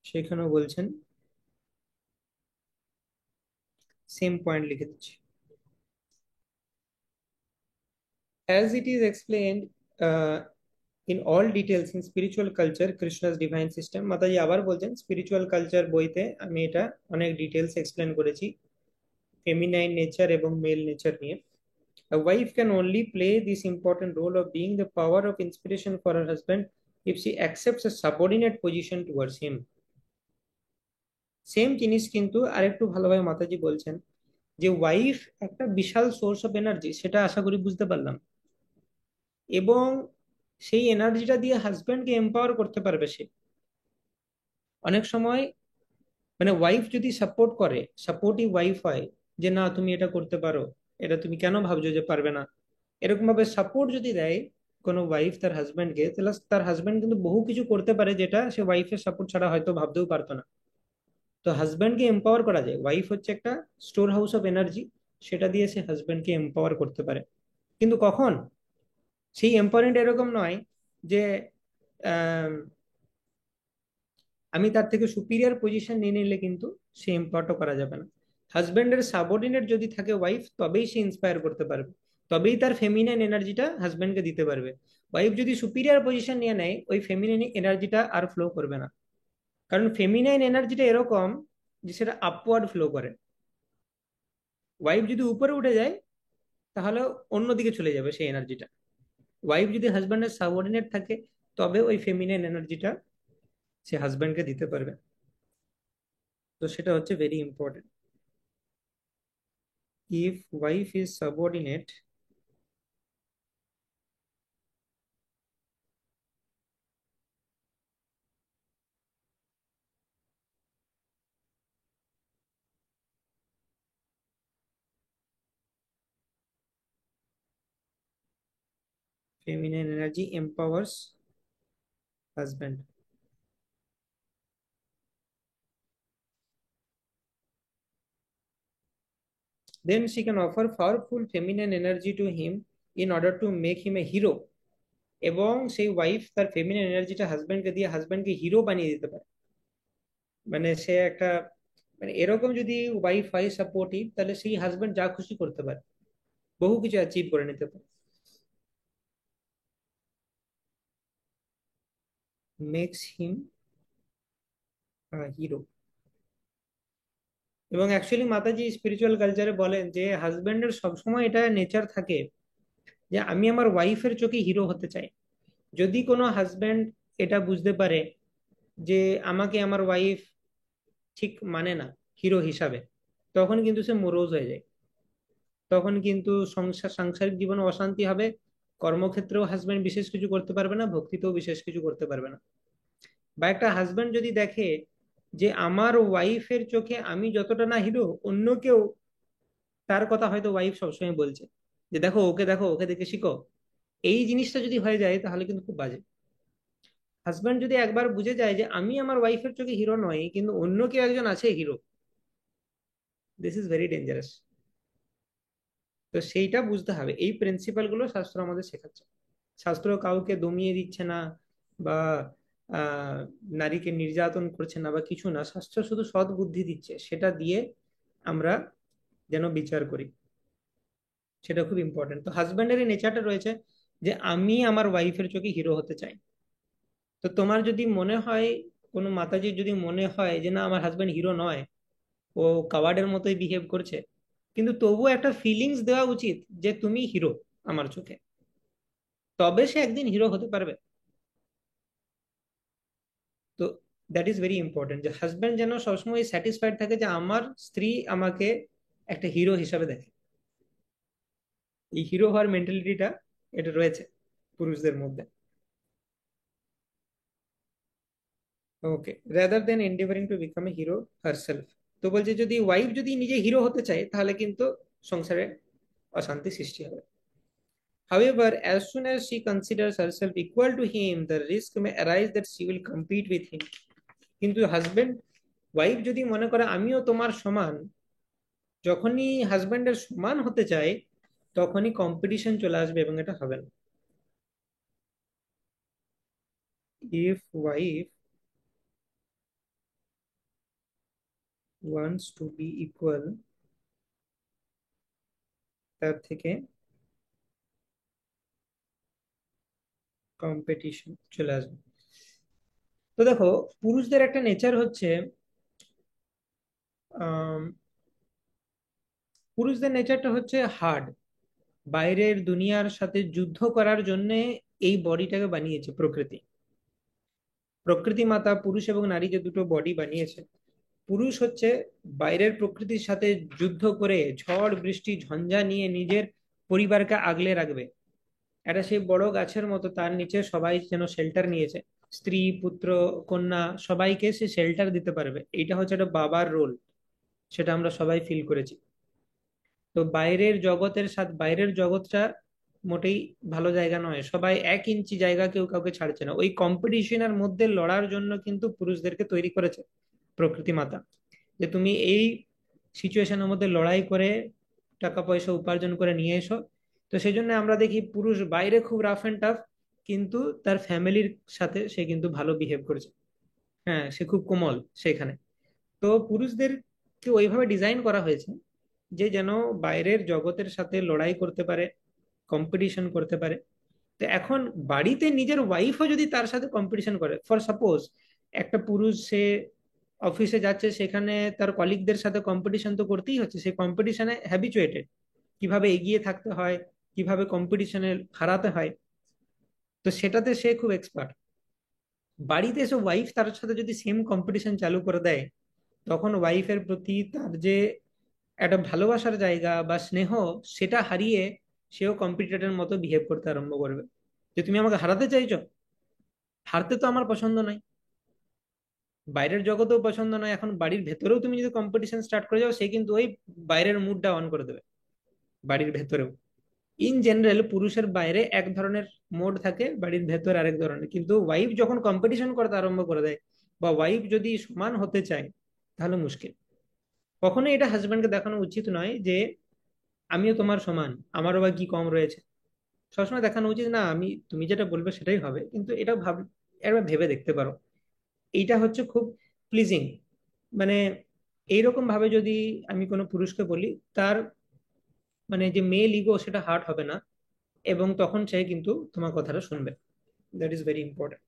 সেখানেও বলছেন, সেম পয়েন্ট লিখে দিচ্ছি। As it is explained in all details in spiritual culture, Krishna's divine system, মাতাজি আবার বলছেন স্পিরিচুয়াল কালচার বইতে আমি এটা অনেক ডিটেলস এক্সপ্লেন করেছি ফেমিনাইন নেচার এবং মেল নেচার নিয়ে। A wife can only play this important role of being the power of inspiration for her husband if she accepts a subordinate position towards him. Same জিনিস কিন্তু আরেকটু ভালোভাবে মাতাজি বলছেন যে wife একটা বিশাল source of energy, সেটা আশা করি বুঝতে পারলাম, এবং সেই এনার্জিটা দিয়ে হাজবেন্ডকে এম্পাওয়ার করতে পারবে সে। অনেক সময় মানে ওয়াইফ যদি সাপোর্ট করে, সাপোর্টিভ ওয়াইফ হয়, যে না তুমি এটা করতে পারো, এটা তুমি কেন ভাবছো যে পারবে না, এরকম ভাবে সাপোর্ট যদি দেয় কোনো ওয়াইফ তার হাজবেন্ডকে, তাহলে তার হাজবেন্ড কিন্তু বহু কিছু করতে পারে যেটা সে ওয়াইফের সাপোর্ট ছাড়া হয়তো ভাবতেও পারতো না। তো হাজবেন্ডকে এম্পাওয়ার করা যায়, ওয়াইফ হচ্ছে একটা স্টোর হাউস অফ এনার্জি, সেটা দিয়ে সে হাজবেন্ডকে এম্পাওয়ার করতে পারে। কিন্তু কখন? সেই এম্পাওয়ারমেন্ট এরকম নয় যে আহ, আমি তার থেকে সুপিরিয়র পজিশন নিয়ে নিলে কিন্তু সে এম্পাওয়ারটা করা যাবে না। হাজবেন্ডের সাবঅর্ডিনেট যদি থাকে ওয়াইফ, তবেই সে ইন্সপায়ার করতে পারবে, তবেই তার ফেমিনাইন এনার্জিটা হাজবেন্ডকে দিতে পারবে। ওয়াইফ যদি সুপিরিয়র পজিশন নিয়ে নেয়, ওই ফেমিনাইন এনার্জিটা আর ফ্লো করবে না। কারণ ফেমিনাইন এনার্জিটা এরকম যে সেটা আপওয়ার্ড ফ্লো করে। ওয়াইফ যদি উপরে উঠে যায়, তাহলে অন্যদিকে চলে যাবে সেই এনার্জিটা। ওয়াইফ যদি হাজবেন্ডের সাবঅর্ডিনেট থাকে, তবে ওই ফেমিনাইন এনার্জিটা সে হাজবেন্ডকে দিতে পারবে। তো সেটা হচ্ছে very important. If wife is subordinate, feminine energy empowers husband. Then she can offer powerful feminine energy to him in order to make him a hero. এবং সেই ওয়াইফ তার ফেমিনাইন এনার্জিটা হাজবেন্ডকে দিয়ে হাজবেন্ডকে হিরো বানিয়ে দিতে পারে। মানে সে একটা, মানে এরকম যদি ওয়াইফ হয় সাপোর্টিভ, তাহলে সেই হাজবেন্ড যা খুশি করতে পারে, বহু কিছু অ্যাচিভ করে নিতে পারে। Makes him hero. এবং অ্যাকচুয়ালি মাতাজি স্পিরিচুয়াল কালচারে বলেন যে হাজবেন্ডের সবসময় এটা নেচার থাকে যে আমি আমার ওয়াইফের চোখে হিরো হতে চাই। যদি কোনো হাজবেন্ড এটা বুঝতে পারে যে আমাকে আমার ওয়াইফ ঠিক মানে না হিরো হিসাবে, তখন কিন্তু সে মোরোজ হয়ে যায়। তখন কিন্তু সাংসারিক জীবনে অশান্তি হবে, কর্মক্ষেত্রেও হাজবেন্ড বিশেষ কিছু করতে পারবে না, ভক্তিতেও বিশেষ কিছু করতে পারবে না। বা একটা হাজবেন্ড যদি দেখে যে আমার ওয়াইফের চোখে আমি যতটা না হিরো, অন্য কেউ, তার কথা হয়তো ওয়াইফ সবসময় বলছে যে দেখো ওকে, দেখো ওকে দেখে শিখো, এই জিনিসটা যদি হয়ে যায় তাহলে কিন্তু খুব বাজে। হাজব্যান্ড যদি একবার বুঝে যায় যে আমি আমার ওয়াইফের চোখে হিরো নয়, কিন্তু অন্য কেউ একজন আছে hero, this is very dangerous. তো সেইটা বুঝতে হবে, এই প্রিন্সিপাল গুলো শাস্ত্র আমাদের শেখাচ্ছে। শাস্ত্র কাউকে দমিয়ে দিচ্ছে না, বা আহ নারীকে নির্যাতন করছে না বা কিছু না, শাস্ত্র শুধু সৎ বুদ্ধি দিচ্ছে, সেটা দিয়ে আমরা যেন বিচার করি, সেটা খুব ইম্পর্টেন্ট। তো হাজব্যান্ডের এই নেচারটা রয়েছে যে আমি আমার ওয়াইফের চোখে হিরো হতে চাই। তো তোমার যদি মনে হয় কোনো মাতাজির যদি মনে হয় যে না আমার হাজবেন্ড হিরো নয়, ও কাওয়ার্ডের মতোই বিহেভ করছে, কিন্তু তবুও একটা ফিলিংস দেওয়া উচিত যে তুমি হিরো আমার চোখে, তবে সে একদিন হিরো হতে পারবে। তো দ্যাট ইজ ভেরি ইম্পর্টেন্ট যে হাজবেন্ড যেন সবসময় স্যাটিসফাইড থাকে যে আমার স্ত্রী আমাকে একটা হিরো হিসাবে দেখে। এই হিরো হওয়ার মেন্টালিটিটা এটা রয়েছে পুরুষদের মধ্যে। Okay, rather than endeavoring to become a hero herself. তো বলছে যদি ওয়াইফ যদি নিজে হিরো হতে চায় তাহলে কিন্তু সংসারে অশান্তি সৃষ্টি হবে। However, as soon as she considers herself equal to him, the risk may arise that she will compete with him. কিন্তু হাজবেন্ড ওয়াইফ যদি মনে করে আমিও তোমার সমান, যখনই হাজবেন্ডের সমান হতে চায় তখনই কম্পিটিশন চলে আসবে এবং এটা হবে না। If wife wants to be equal, তার থেকে কম্পিটিশন চলে আসবে। তো দেখো, পুরুষদের একটা নেচার হচ্ছে, আম, পুরুষদের নেচারটা হচ্ছে হার্ড। বাইরের দুনিয়ার সাথে যুদ্ধ করার জন্য এই বডিটাকে বানিয়েছে প্রকৃতি। প্রকৃতি মাতা পুরুষ এবং নারী যে দুটো বডি বানিয়েছে, পুরুষ হচ্ছে বাইরের প্রকৃতির সাথে যুদ্ধ করে ঝড় বৃষ্টি ঝঞ্ঝা নিয়ে নিজের পরিবারকে আগলে রাখবে। এটা সেই বড় গাছের মতো, তার নিচে সবাই যেন শেল্টার নিয়েছে, স্ত্রী পুত্র কন্যা সবাইকে সে শেল্টার দিতে পারবে। এইটা হচ্ছে একটা বাবার রোল, সেটা আমরা সবাই ফিল করেছি। তো বাইরের জগতের সাথে, বাইরের জগৎটা মোটেই ভালো জায়গা নয়, সবাই 1 ইঞ্চি জায়গা কেউ কাউকে ছাড়ছে না। ওই কম্পিটিশনের মধ্যে লড়ার জন্য কিন্তু পুরুষদেরকে তৈরি করেছে প্রকৃতি মাতা, যে তুমি এই সিচুয়েশনের মধ্যে লড়াই করে টাকা পয়সা উপার্জন করে নিয়ে এসো। তো সেই জন্য আমরা দেখি পুরুষ বাইরে খুব রাফ অ্যান্ড টাফ, কিন্তু তার ফ্যামিলির সাথে সে কিন্তু ভালো বিহেভ করেছে। হ্যাঁ, সে খুব কোমল সেখানে। তো পুরুষদেরকে ওইভাবে ডিজাইন করা হয়েছে যে যেন বাইরের জগতের সাথে লড়াই করতে পারে, কম্পিটিশন করতে পারে। তো এখন বাড়িতে নিজের ওয়াইফও যদি তার সাথে কম্পিটিশন করে, ফর সাপোজ একটা পুরুষ সে অফিসে যাচ্ছে, সেখানে তার কলিগদের সাথে কম্পিটিশন তো করতেই হচ্ছে, সেই কম্পিটিশনে হ্যাবিচুয়েটেড, কিভাবে এগিয়ে থাকতে হয়, কিভাবে কম্পিটিশনে হারাতে হয়, তো সেটাতে সে খুব এক্সপার্ট। বাড়িতে এসে ওয়াইফ তার সাথে যদি সেম কম্পিটিশন চালু করে দেয়, তখন ওয়াইফের প্রতি তার যে একটা ভালোবাসার জায়গা বা স্নেহ, সেটা হারিয়ে সেও কম্পিটিটরের মতো বিহেভ করতে আরম্ভ করবে, যে তুমি আমাকে হারাতে চাইছো। হারতে তো আমার পছন্দ নয়, বাইরের জগতেও পছন্দ নয়, এখন বাড়ির ভেতরেও তুমি যদি কম্পিটিশন স্টার্ট করে যাও, সে কিন্তু ওই বাইরের মুডটা অন করে দেবে বাড়ির ভেতরেও। ইন জেনারেল পুরুষের বাইরে এক ধরনের মোড থাকে, বাড়ির ভেতর আরেক ধরনের। কিন্তু ওয়াইফ যখন কম্পিটিশন করতে আরম্ভ করে দেয়, বা ওয়াইফ যদি সমান হতে চায়, তাহলে মুশকিল। কখনোই এটা হাজবেন্ডকে দেখানো উচিত নয় যে আমিও তোমার সমান, আমারও বা কি কম রয়েছে। সবসময় দেখানো উচিত না আমি, তুমি যেটা বলবে সেটাই হবে, কিন্তু এটা একবার ভেবে দেখতে পারো। এইটা হচ্ছে খুব প্লিজিং। মানে এইরকম ভাবে যদি আমি কোনো পুরুষকে বলি, তার মানে যে মেল ইগো সেটা হার্ট হবে না, এবং তখন সে কিন্তু তোমার কথাটা শুনবে। That is very important.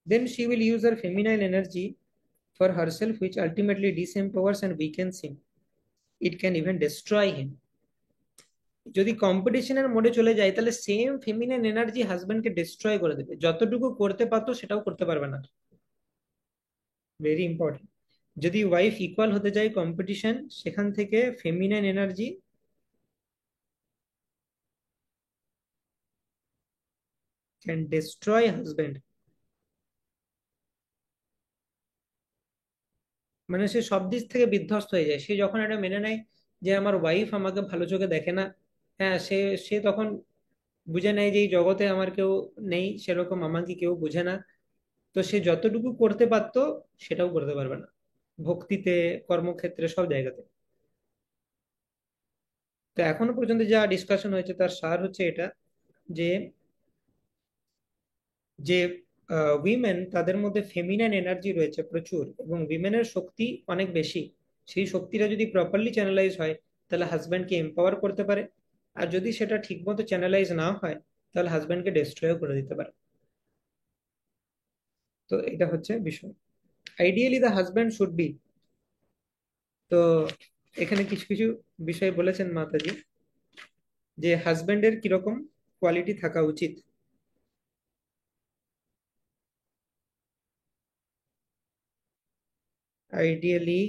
Then she will use her feminine energy for herself, which ultimately disempowers and weakens him. It can even destroy him. যদি কম্পিটিশনের মোডে চলে যায়, তাহলে সেম ফেমিনাইন এনার্জি হাজবেন্ডকে ডিস্ট্রয় করে দেবে, যতটুকু করতে পারতো সেটাও করতে পারবে না। Very important. যদি ওয়াইফ ইকুয়াল হতে যায় কম্পিটিশন, সেখান থেকে feminine energy can destroy husband. মানে সে সব দিক থেকে বিধ্বস্ত হয়ে যায়। সে যখন এটা মেনে নেয় যে আমার ওয়াইফ আমাকে ভালো চোখে দেখে না, হ্যাঁ, সে সে তখন বুঝে নেয় যে এই জগতে আমার কেউ নেই, সেরকম আমাকে কেউ বুঝে না। তো সে যতটুকু করতে পারতো সেটাও করতে পারবে না, ভক্তিতে, কর্মক্ষেত্রে, সব জায়গাতে। তো এখনো পর্যন্ত যা ডিসকাশন হয়েছে তার সার হচ্ছে এটা, যে যে উইমেন, তাদের মধ্যে ফেমিনাইন এনার্জি রয়েছে প্রচুর, এবং উইমেনের শক্তি অনেক বেশি। সেই শক্তিটা যদি প্রপারলি চ্যানেলাইজ হয়, তাহলে হাজব্যান্ডকে এম্পাওয়ার করতে পারে। আর যদি সেটা ঠিকমতো চ্যানেলাইজ না হয়, তাহলে হাজব্যান্ডকে ডিস্ট্রয়ও করে দিতে পারে। তো এটা হচ্ছে বিষয়। Ideally the husband should B, তো এখানে কিছু কিছু বিষয় বলেছেন মাতাজি, যে হাজব্যান্ডের কিরকম কোয়ালিটি থাকা উচিত। আইডিয়ালি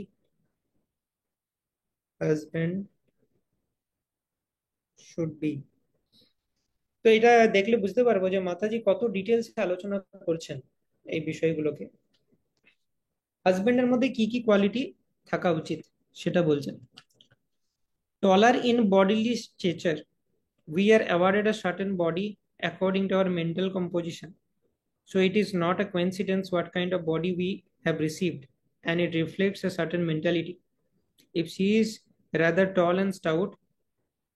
হাজব্যান্ড শুড বি, তো এটা দেখলে বুঝতে পারবো যে মাতাজি কত ডিটেলস আলোচনা করছেন এই বিষয়গুলোকে। হাজবেন্ডের মধ্যে কি কি কোয়ালিটি থাকা উচিত সেটা বলছেন। Taller in bodily stature, we are awarded a certain body according to our mental composition, so it is not a coincidence what kind of body we have received, and it reflects a certain mentality. If she is rather tall and stout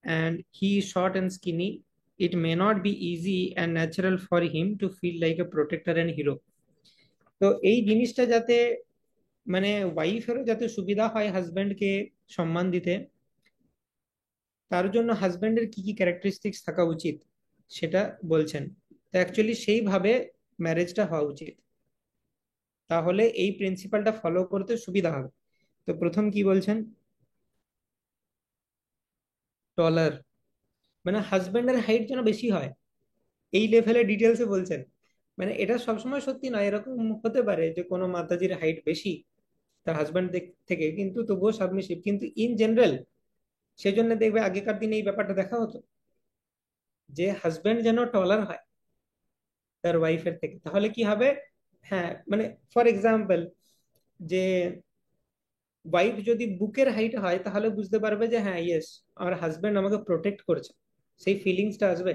and he is short and skinny, it may not be easy and natural for him to feel like a protector and hero. তো এই জিনিসটা যাতে মানে ওয়াইফেরও যাতে সুবিধা হয় হাজবেন্ডকে সম্মান দিতে, তার জন্য হাজবেন্ডের কি কি ক্যারেক্টারিস্টিক্স থাকা উচিত সেটা বলছেন। তো অ্যাকচুয়ালি সেইভাবে ম্যারেজটা হওয়া উচিত, তাহলে এই প্রিন্সিপালটা ফলো করতে সুবিধা হবে। তো প্রথম কি বলছেন, টলার, মানে হাজবেন্ডের হাইট যেন বেশি হয়, এই লেভেলে ডিটেলসে বলছেন। মানে এটা সবসময় সত্যি নয়, এরকম হতে পারে যে কোনো মাতাজির হাইট বেশি তার হাজবেন্ড থেকে, কিন্তু তবুও সাবমিসিভ, কিন্তু ইন জেনারেল সেই জন্য দেখবে আগেকার দিনে এই ব্যাপারটা দেখা হতো যে হাজবেন্ড যেন টলার হয় তার ওয়াইফের থেকে, তাহলে কি হবে। হ্যাঁ, মানে ফর এক্সাম্পল, যে ওয়াইফ যদি বুকের হাইট হয় তাহলে বুঝতে পারবে যে হ্যাঁ ইয়েস, আমার হাজবেন্ড আমাকে প্রোটেক্ট করছে, সেই ফিলিংসটা আসবে।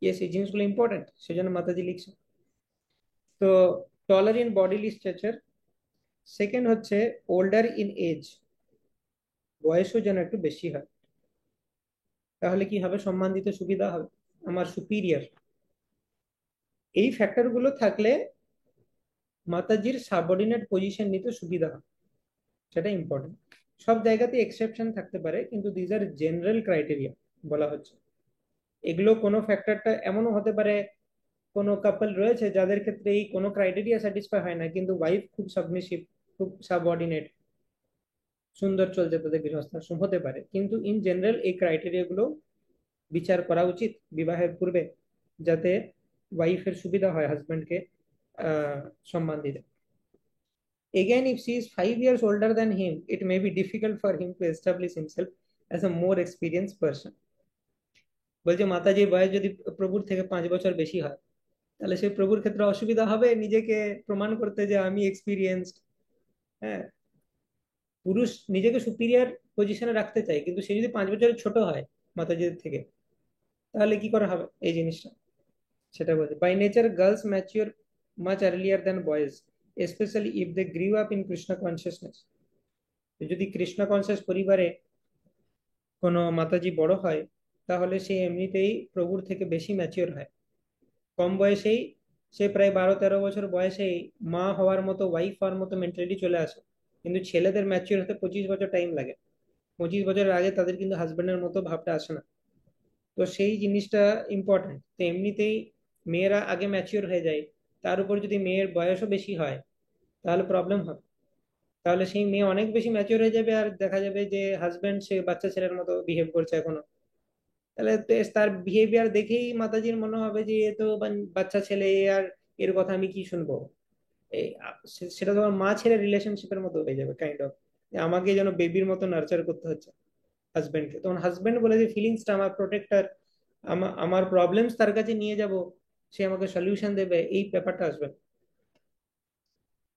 ইয়েস, এই জিনিসগুলো ইম্পর্টেন্ট, সেজন্য মাতাজি লিখছে। তো টলার ইন বডিলি স্ট্রাকচার। সেকেন্ড হচ্ছে ওল্ডার ইন এজ, বয়সও যেন একটু বেশি হয়, তাহলে কি হবে, সম্মান দিতে সুবিধা হবে, আমার সুপিরিয়র। এই ফ্যাক্টর গুলো থাকলে মাতাজির সাবঅর্ডিনেট পজিশন নিতে সুবিধা হয়, সেটা ইম্পর্টেন্ট। সব জায়গাতে এক্সেপশন থাকতে পারে, কিন্তু দিজ আর জেনারেল ক্রাইটেরিয়া বলা হচ্ছে। এগুলো কোনো ফ্যাক্টরটা এমনও হতে পারে, কোনো কাপল রয়েছে যাদের ক্ষেত্রে এই কোনো ক্রাইটেরিয়া স্যাটিসফাই হয় না, কিন্তু ওয়াইফ খুব সাবমিসিভ, খুব সাবঅর্ডিনেট, সুন্দর চলছে তাদের গৃহস্থাশ্রম, হতে পারে। কিন্তু ইন জেনারেল এই ক্রাইটেরিয়া গুলো বিচার করা উচিত বিবাহের পূর্বে, যাতে ওয়াইফের সুবিধা হয় হাজবেন্ডকে সম্মান দিতে। Again, if she is 5 years older than him, it may be difficult for him to establish himself as a more experienced person. বলছে মাতাজির বয়স যদি প্রভুর থেকে 5 বছর বেশি হয়, তাহলে সে প্রভুর ক্ষেত্রে অসুবিধা হবে নিজেকে প্রমাণ করতে যে আমি এক্সপিরিয়েন্সড। হ্যাঁ, পুরুষ নিজেকে সুপিরিয়র পজিশনে রাখতে চায়, কিন্তু সে যদি 5 বছরের ছোট হয় মাতাজির থেকে, তাহলে কি করা হবে এই জিনিসটা, সেটা বলছে। By nature girls mature much earlier than boys, specially if they grew up in Krishna consciousness. যদি কৃষ্ণ কনসিয়াস পরিবারে কোনো মাতাজি বড় হয়, তাহলে সে এমনিতেই প্রভুর থেকে বেশি ম্যাচিওর হয়। কম বয়সেই সে প্রায় 12-13 বছর বয়সেই মা হওয়ার মতো, ওয়াইফ হওয়ার মতো মেন্টালিটি চলে আসে। কিন্তু ছেলেদের ম্যাচিওর হতে 25 বছর টাইম লাগে। 25 বছরের আগে তাদের কিন্তু হাজবেন্ডের মতো ভাবটা আসে না। তো সেই জিনিসটা ইম্পর্টেন্ট। তো এমনিতেই মেয়েরা আগে ম্যাচিওর হয়ে যায়, তার উপর যদি মেয়ের বয়সও বেশি হয়, তাহলে প্রবলেম হবে। তাহলে সেই মেয়ে অনেক বেশি ম্যাচিওর হয়ে যাবে, আর দেখা যাবে যে হাজবেন্ড সে বাচ্চা ছেলের মতো বিহেভ করছে এখনো। তাহলে তার বিহেভিয়ার দেখেই মাতাজির মনে হবে যে এ তো বাচ্চা ছেলে, আর এর কথা আমি কি শুনবো। এই সেটা তোমার মা ছেলে রিলেশনশিপের মতো হয়ে যাবে কাইন্ড অফ, আমাকে যেন বেবির মতো নার্চার করতে হচ্ছে হাজবেন্ডকে। তখন হাজবেন্ড বলে যে ফিলিংসটা আমার প্রোটেক্টর, আমার প্রবলেমস তার কাছে নিয়ে যাব, সে আমাকে সলিউশন দেবে, এই ব্যাপারটা আসবে না।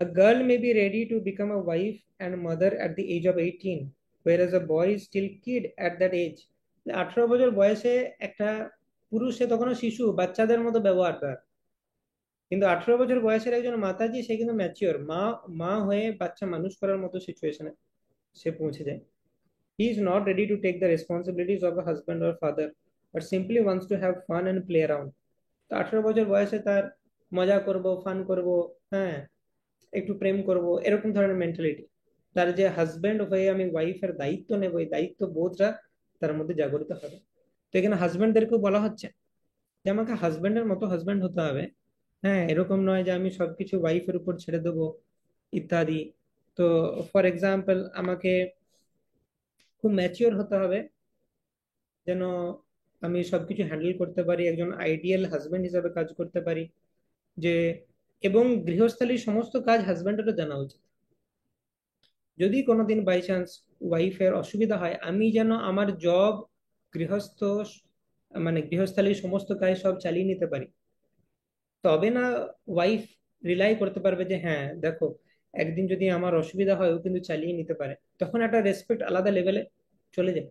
A girl may be ready to become a wife and mother at the age of 18, whereas a boy is still kid at that age. 18 বছর বয়সে একটা পুরুষ, সে তখনও শিশু, বাচ্চাদের মতো ব্যবহার তার। কিন্তু 18 বছর বয়সের একজন মাতাজি, সে কিন্তু ম্যাচিওর, মা, মা হয়ে বাচ্চা মানুষ করার মতো সিচুয়েশনে সে পৌঁছে যায়। He is not ready to take the responsibilities of a husband or father, but simply wants to have fun and play around. তো 18 বছর বয়সে তার মজা করব, ফান করব, হ্যাঁ, একটু প্রেম করব, এরকম ধরনের মেন্টালিটি। তার যে হাজবেন্ড হয়ে আমি ওয়াইফের দায়িত্ব নেব, এই দায়িত্ব বোধটা তার মধ্যে জাগরিত হবে। তো এখানে হাজবেন্ডদেরকেও বলা হচ্ছে যে আমাকে হাজবেন্ডের মতো হাজবেন্ড হতে হবে, হ্যাঁ, এরকম নয় যে আমি সবকিছু ওয়াইফের উপর ছেড়ে দেবো ইত্যাদি। তো ফর এক্সাম্পল, আমাকে খুব ম্যাচিওর হতে হবে যেন আমি সবকিছু হ্যান্ডেল করতে পারি, একজন আইডিয়াল হাজবেন্ড হিসাবে কাজ করতে পারি। যে এবং গৃহস্থালীর সমস্ত কাজ হাজবেন্ডেরও জানা উচিত। যদি কোনোদিন বাই চান্স ওয়াইফের অসুবিধা হয়, আমি যেন আমার জব, গৃহস্থ মানে গৃহস্থালীর সমস্ত কাজ সব চালিয়ে নিতে পারি। তবে না ওয়াইফ রিলাই করতে পারবে যে হ্যাঁ দেখো, একদিন যদি আমার অসুবিধা হয় ও কিন্তু চালিয়ে নিতে পারে। তখন একটা রেসপেক্ট আলাদা লেভেলে চলে যায়।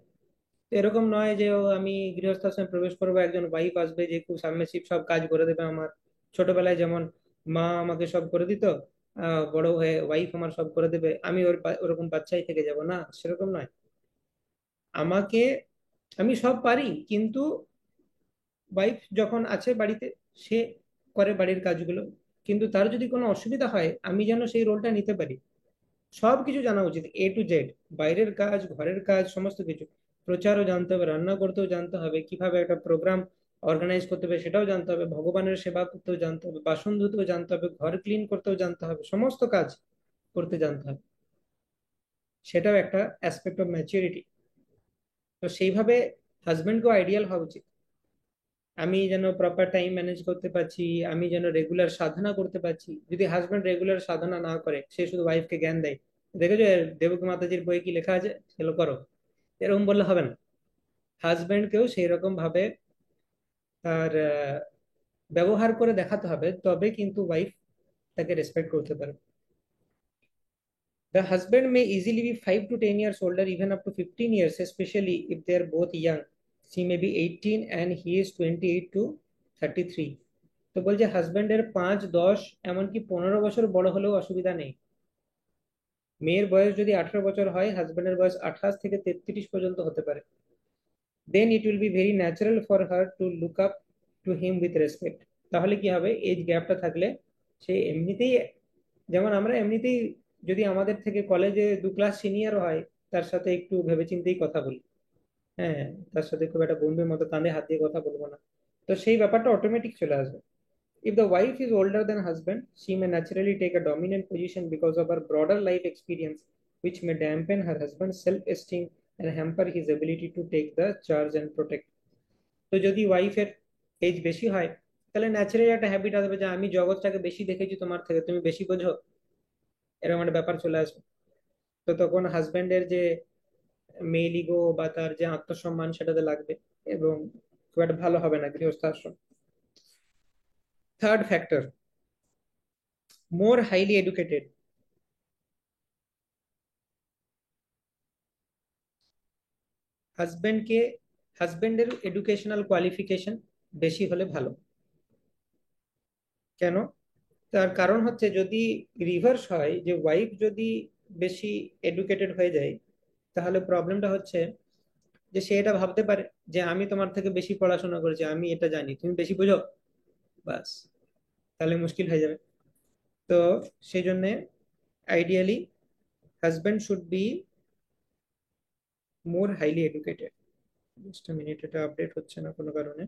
তো এরকম নয় যে ও আমি গৃহস্থাশ্রমে প্রবেশ করবো, একজন ওয়াইফ আসবে যে খুব সাবমিসিভ, সব কাজ করে দেবে আমার। ছোটবেলায় যেমন মা আমাকে সব করে দিত, বড় হয়ে ওয়াইফ আমার সব করে দেবে, আমি ওরকম বাচ্চাই থেকে যাব না, সেরকম নয়। আমাকে, আমি সব পারি, কিন্তু ওয়াইফ যখন আছে বাড়িতে, সে করে বাড়ির কাজগুলো। কিন্তু তার যদি কোনো অসুবিধা হয়, আমি যেন সেই রোলটা নিতে পারি। সবকিছু জানা উচিত, A to Z। বাইরের কাজ, ঘরের কাজ, সমস্ত কিছু। প্রচারও জানতে হবে, রান্না করতেও জানতে হবে, কিভাবে একটা প্রোগ্রাম অর্গানাইজ করতে হবে সেটাও জানতে হবে, ভগবানের সেবা করতেও জানতে হবে, বাসন ধুতেও জানতে হবে, ঘর ক্লিন করতেও জানতে হবে, সমস্ত কাজ করতে জানতে হবে। সেটাও একটা অ্যাসপেক্ট অফ ম্যাচিউরিটি। তো সেইভাবে হাজবেন্ডকেও আইডিয়াল হওয়া উচিত। আমি যেন প্রপার টাইম ম্যানেজ করতে পারছি, আমি যেন রেগুলার সাধনা করতে পারছি। যদি হাজবেন্ড রেগুলার সাধনা না করে, সে শুধু ওয়াইফকে জ্ঞান দেয়, দেখেছো দেবকী মাতাজির বই কি লেখা আছে, সেগুলো করো, এরকম বললে হবে না। হাজবেন্ডকেও সেই রকম ভাবে তার ব্যবহার করে দেখাতে হবে, তবে কিন্তু ওয়াইফ তাকে রেসপেক্ট করতে পারবে। The husband may easily be 5 to 10 years older, even up to 15 years, especially if they are both young. She may be 18 and he is 28 to 33. তো বলছে হাজবেন্ডের 5, 10, এমনকি 15 বছর বড় হলেও অসুবিধা নেই। মেয়ের বয়স যদি 18 বছর হয়, হাজবেন্ডের বয়স 28 থেকে 33 পর্যন্ত হতে পারে। Then it will be very natural for her to look up to him with respect. তাহলে কি হবে, এজ গ্যাপটা থাকলে সে এমনিতেই, যেমন আমরা এমনিতেই যদি আমাদের থেকে কলেজে 2 ক্লাস সিনিয়র হয়, তার সাথে একটু ভেবেচিন্তেই কথা বলি। হ্যাঁ, তার সাথে খুব একটা বন্ধুর মতো কাঁধে হাত দিয়ে কথা বলবো না। তো সেই ব্যাপারটা অটোমেটিক চলে আসবে। If the wife is older than husband, she may naturally take a dominant position because of her broader life experience, which may dampen her husband's self-esteem and hamper his ability to take the charge and protect. তো যদি ওয়াইফের age বেশি হয়, তাহলে naturally একটা habit আসবে যে আমি জগৎটাকে বেশি দেখেছি তোমার থেকে, তুমি বেশি বোঝো, এরকম একটা ব্যাপার চলে আসবে। তো তখন হাজবেন্ডের যে মেল ইগো বা তার যে আত্মসম্মান, সেটাতে লাগবে, এবং খুব একটা ভালো হবে না গৃহস্থ আশ্রম। থার্ড ফ্যাক্টর, মোর হাইলি এডুকেটেড। হাজবেন্ডকে, হাজবেন্ডের এডুকেশনাল কোয়ালিফিকেশন বেশি হলে ভালো। কেন? তার কারণ হচ্ছে, যদি রিভার্স হয়, যে ওয়াইফ যদি বেশি এডুকেটেড হয়ে যায়, তাহলে প্রবলেমটা হচ্ছে যে সে এটা ভাবতে পারে যে আমি তোমার থেকে বেশি পড়াশোনা করেছি, আমি এটা জানি, তুমি বেশি বুঝো, বাস, তাহলে মুশকিল হয়ে যাবে। তো সেই জন্য ideally husband should be more highly educated. Just minute, এটা আপডেট হচ্ছে না কোনো কারণে।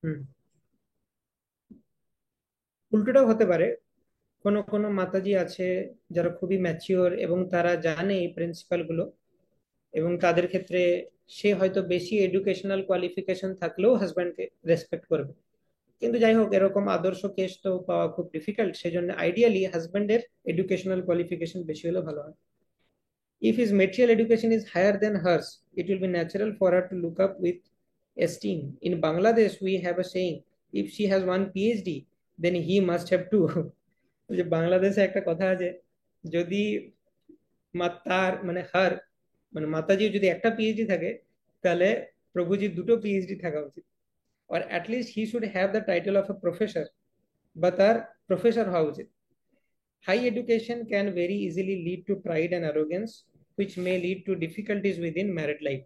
হুম, উল্টোটাও হতে পারে। কোনো কোনো মাতাজি আছে যারা খুবই ম্যাচিওর এবং তারা জানে এই প্রিন্সিপাল গুলো, এবং তাদের ক্ষেত্রে সে হয়তো বেশি এডুকেশনাল কোয়ালিফিকেশন থাকলেও হাজব্যান্ডকে রেসপেক্ট করবে। কিন্তু যাই হোক, এরকম আদর্শ কেস তো পাওয়া খুব ডিফিকাল্ট, সেজন্য আইডিয়ালি হাজব্যান্ডের এডুকেশনাল কোয়ালিফিকেশন বেশি হলে ভালো হয়। If his material education is higher than hers, it will be natural for her to look up with esteem. In Bangladesh, we have a saying, if she has one PhD, then he must have two. যে বাংলাদেশে একটা কথা আছে, যদি তার মানে হার, মানে মাতাজির যদি একটা পিএইচডি থাকে, তাহলে প্রভুজির দুটো পিএইচডি থাকা উচিত। or at least he should have the title of a professor, বা তার প্রফেসর হওয়া উচিত। High education can very easily lead to pride and arrogance, which may lead to difficulties within married life.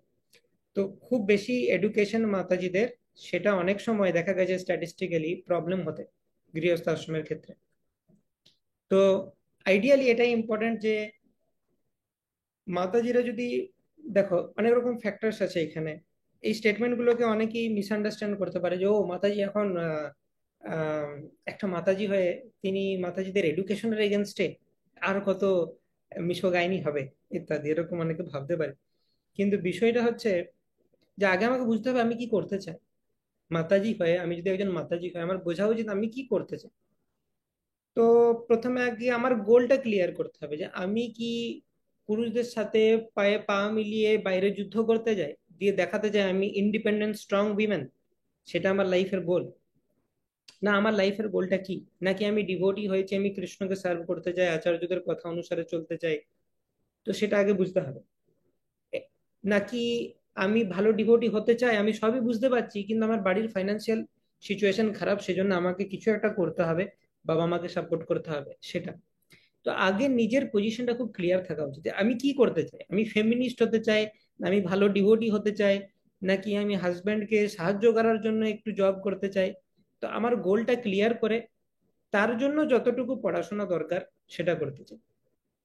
তো খুব বেশি education মাতাজিদের, সেটা অনেক সময় দেখা গেছে স্ট্যাটিস্টিক্যালি প্রবলেম হতে। গৃহস্থ আশ্রমের ক্ষেত্রে। তো আইডিয়ালি এটাই ইম্পর্টেন্ট যে মাতাজিরা যদি, দেখো অনেক রকম ফ্যাক্টরস আছে এখানে। এই স্টেটমেন্ট গুলোকে অনেকেই মিসআন্ডারস্ট্যান্ড করতে পারে যে ও মাতাজি এখন আহ, একটা মাতাজি হয়ে তিনি মাতাজিদের এডুকেশনের এগেনস্টে আর কত মিশোগাইনি হবে ইত্যাদি, এরকম অনেকে ভাবতে পারে। কিন্তু বিষয়টা হচ্ছে যে আগে আমাকে বুঝতে হবে আমি কি করতে চাই। মাতাজি হয়ে, আমি যদি একজন মাতাজি হয়ে, আমার বোঝা উচিত আমি কি করতে চাই। তো প্রথমে আগে আমার গোলটা ক্লিয়ার করতে হবে যে আমি কি পুরুষদের সাথে পায়ে পা মিলিয়ে বাইরে যুদ্ধ করতে যাই, দিয়ে দেখাতে চাই আমি ইন্ডিপেন্ডেন্ট স্ট্রং উইমেন, সেটা আমার লাইফের গোল। না, আমার লাইফের গোলটা কি, নাকি আমি ডিভোটি হয়েছি, আমি কৃষ্ণকে সার্ভ করতে চাই, আচার্যদের কথা অনুসারে চলতে চাই। তো সেটা আগে বুঝতে হবে। এ- নাকি আমি ভালো ডিভোটি হতে চাই, আমি সবই বুঝতে পারছি, কিন্তু আমার বাড়ির ফাইন্যান্সিয়াল সিচুয়েশন খারাপ, সেজন্য আমাকে কিছু একটা করতে হবে, বাবা মাকে সাপোর্ট করতে হবে, সেটা। তো আগে নিজের পজিশনটা খুব ক্লিয়ার থাকা উচিত যে আমি কি করতে চাই। আমি ফেমিনিস্ট হতে চাই, আমি ভালো ডিভোটি হতে চাই, নাকি আমি হাজব্যান্ডকে সাহায্য করার জন্য একটু জব করতে চাই। তো আমার গোলটা ক্লিয়ার করে তার জন্য যতটুকু পড়াশোনা দরকার সেটা করতে চাই।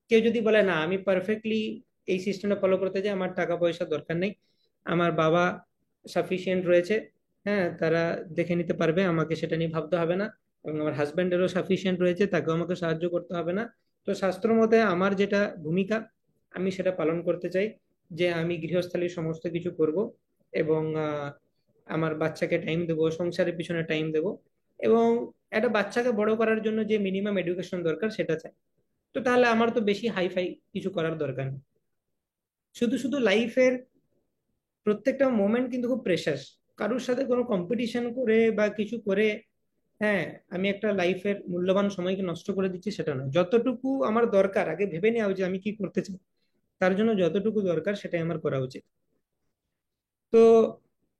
কেউ যদি বলে না আমি পারফেক্টলি এই সিস্টেমটা ফলো করতে চাই, আমার টাকা পয়সা দরকার নেই, আমার বাবা সাফিসিয়েন্ট রয়েছে, হ্যাঁ তারা দেখে নিতে পারবে, আমাকে সেটা নিয়ে ভাবতে হবে না, এবং আমার হাজব্যান্ডেরও সাফিসিয়েন্ট রয়েছে, তাকেও আমাকে সাহায্য করতে হবে না। তো শাস্ত্র মতে আমার যেটা ভূমিকা, আমি সেটা পালন করতে চাই, যে আমি গৃহস্থালির সমস্ত কিছু করব, এবং আমার বাচ্চাকে টাইম দেবো, সংসারের পিছনে টাইম দেবো, এবং একটা বাচ্চাকে বড় করার জন্য যে মিনিমাম এডুকেশন দরকার সেটা চাই। তো তাহলে আমার তো বেশি হাইফাই কিছু করার দরকার নেই। শুধু শুধু লাইফের প্রত্যেকটা মোমেন্ট কিন্তু খুব প্রেশাস, কারোর সাথে কোনো কম্পিটিশন করে বা কিছু করে, হ্যাঁ আমি একটা লাইফের মূল্যবান সময়কে নষ্ট করে দিচ্ছি সেটা নয়। যতটুকু আমার দরকার আগে ভেবে নেওয়া উচিত আমি কি করতে চাই, তার জন্য যতটুকু দরকার সেটাই আমার করা উচিত। তো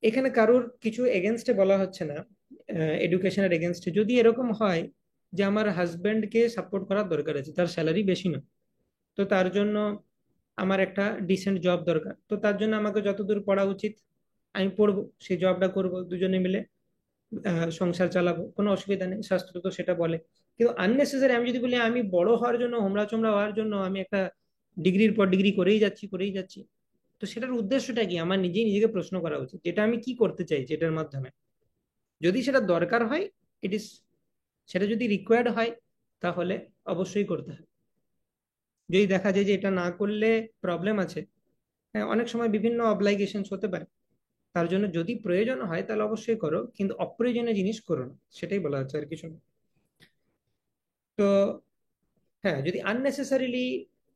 এখানে কারোর কিছু এগেনস্টে বলা হচ্ছে না, এডুকেশনের এগেনস্টে। যদি এরকম হয় যে আমার হাজবেন্ডকে সাপোর্ট করার দরকার আছে, তার স্যালারি বেশি না, তো তার জন্য আমার একটা ডিসেন্ট জব দরকার, তো তার জন্য আমাকে যতদূর পড়া উচিত আমি পড়বো, সেই জবটা করব, দুজনে মিলে সংসার চালাবো, কোনো অসুবিধা নেই, শাস্ত্র তো সেটা বলে। কিন্তু আননেসেসারি আমি যদি বলি আমি বড় হওয়ার জন্য, হোমরা চোমরা হওয়ার জন্য আমি একটা ডিগ্রির পর ডিগ্রি করেই যাচ্ছি, তো সেটার উদ্দেশ্যটা কি, আমার নিজেই নিজেকে প্রশ্ন করা উচিত যেটা আমি কি করতে চাই যেটার মাধ্যমে। যদি সেটা দরকার হয়, ইট ইস, সেটা যদি রিকোয়ার্ড হয়, তাহলে অবশ্যই করতে হয়। যদি দেখা যায় যে এটা না করলে প্রবলেম আছে, হ্যাঁ অনেক সময় বিভিন্ন অবলাইগেশন হতে পারে, তার জন্য যদি প্রয়োজন হয় তাহলে অবশ্যই করো, কিন্তু অপ্রয়োজনীয় জিনিস করো না, সেটাই বলা হচ্ছে আর কিছু না। তো হ্যাঁ, যদি আননেসেসারিলি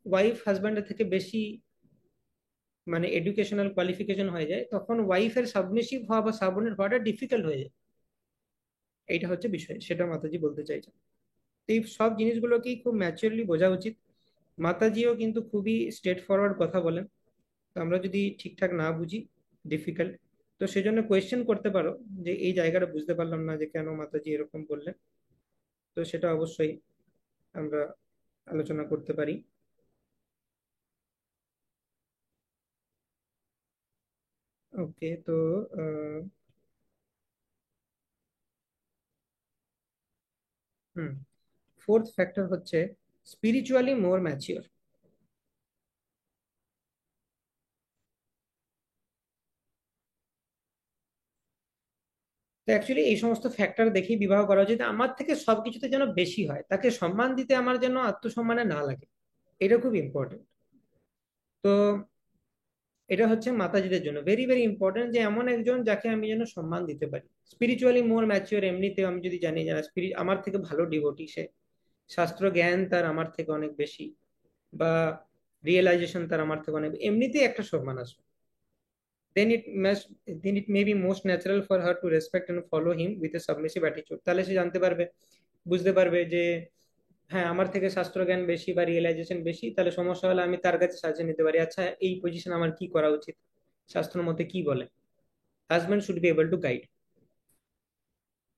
ওয়াইফ হাজব্যান্ডের থেকে বেশি মানে এডুকেশনাল কোয়ালিফিকেশন হয়ে যায়, তখন ওয়াইফের সাবমিসিভ হওয়া বা সাবঅর্ডিনেট হওয়াটা ডিফিকাল্ট হয়ে যায়। এইটা হচ্ছে বিষয়, সেটা মাতাজি বলতে চাইছেন। তো এই সব জিনিসগুলোকেই খুব ম্যাচিওরলি বোঝা উচিত। মাতাজিও কিন্তু খুবই স্ট্রেট ফরওয়ার্ড কথা বলেন। তো আমরা যদি ঠিকঠাক না বুঝি, ডিফিকাল্ট, তো সেজন্য কোয়েশ্চেন করতে পারো যে এই জায়গাটা বুঝতে পারলাম না যে কেন মাতাজি এরকম বললেন। তো সেটা অবশ্যই আমরা আলোচনা করতে পারি। ওকে, তো আহ, হুম, ফোর্থ ফ্যাক্টর হচ্ছে স্পিরিচুয়ালি মোর ম্যাচিওর। তো অ্যাকচুয়ালি এই সমস্ত ফ্যাক্টর দেখেই বিবাহ করা উচিত, আমার থেকে সবকিছুতে যেন বেশি হয়, তাকে সম্মান দিতে আমার যেন আত্মসম্মানে না লাগে, এটা খুব ইম্পর্টেন্ট। তো এটা হচ্ছে মাতাজিদের জন্য ভেরি ভেরি ইম্পর্টেন্ট, যে এমন একজন যাকে আমি যেন সম্মান দিতে পারি। স্পিরিচুয়ালি মোর ম্যাচিওর, এমনিতে আমি যদি জানি যে স্পিরিট আমার থেকে ভালো ডিভোটি সে, শাস্ত্র জ্ঞান তার আমার থেকে অনেক বেশি, বা রিয়েলাইজেশন তার আমার থেকে অনেক, এমনিতেই একটা সম্মান আসবে। then it must then it may be most natural for her to respect and follow him with a submissive attitude। তাহলে সে জানতে পারবে, বুঝতে পারবে যে হ্যাঁ আমার থেকে শাস্ত্র জ্ঞান বেশি বা রিয়েলাইজেশন বেশি, তাহলে সমস্যা হলে আমি তার কাছে সাহায্য নিতে পারি, আচ্ছা এই পজিশন আমার কি করা উচিত, শাস্ত্রের মধ্যে কি বলে। Husband should be able to guide.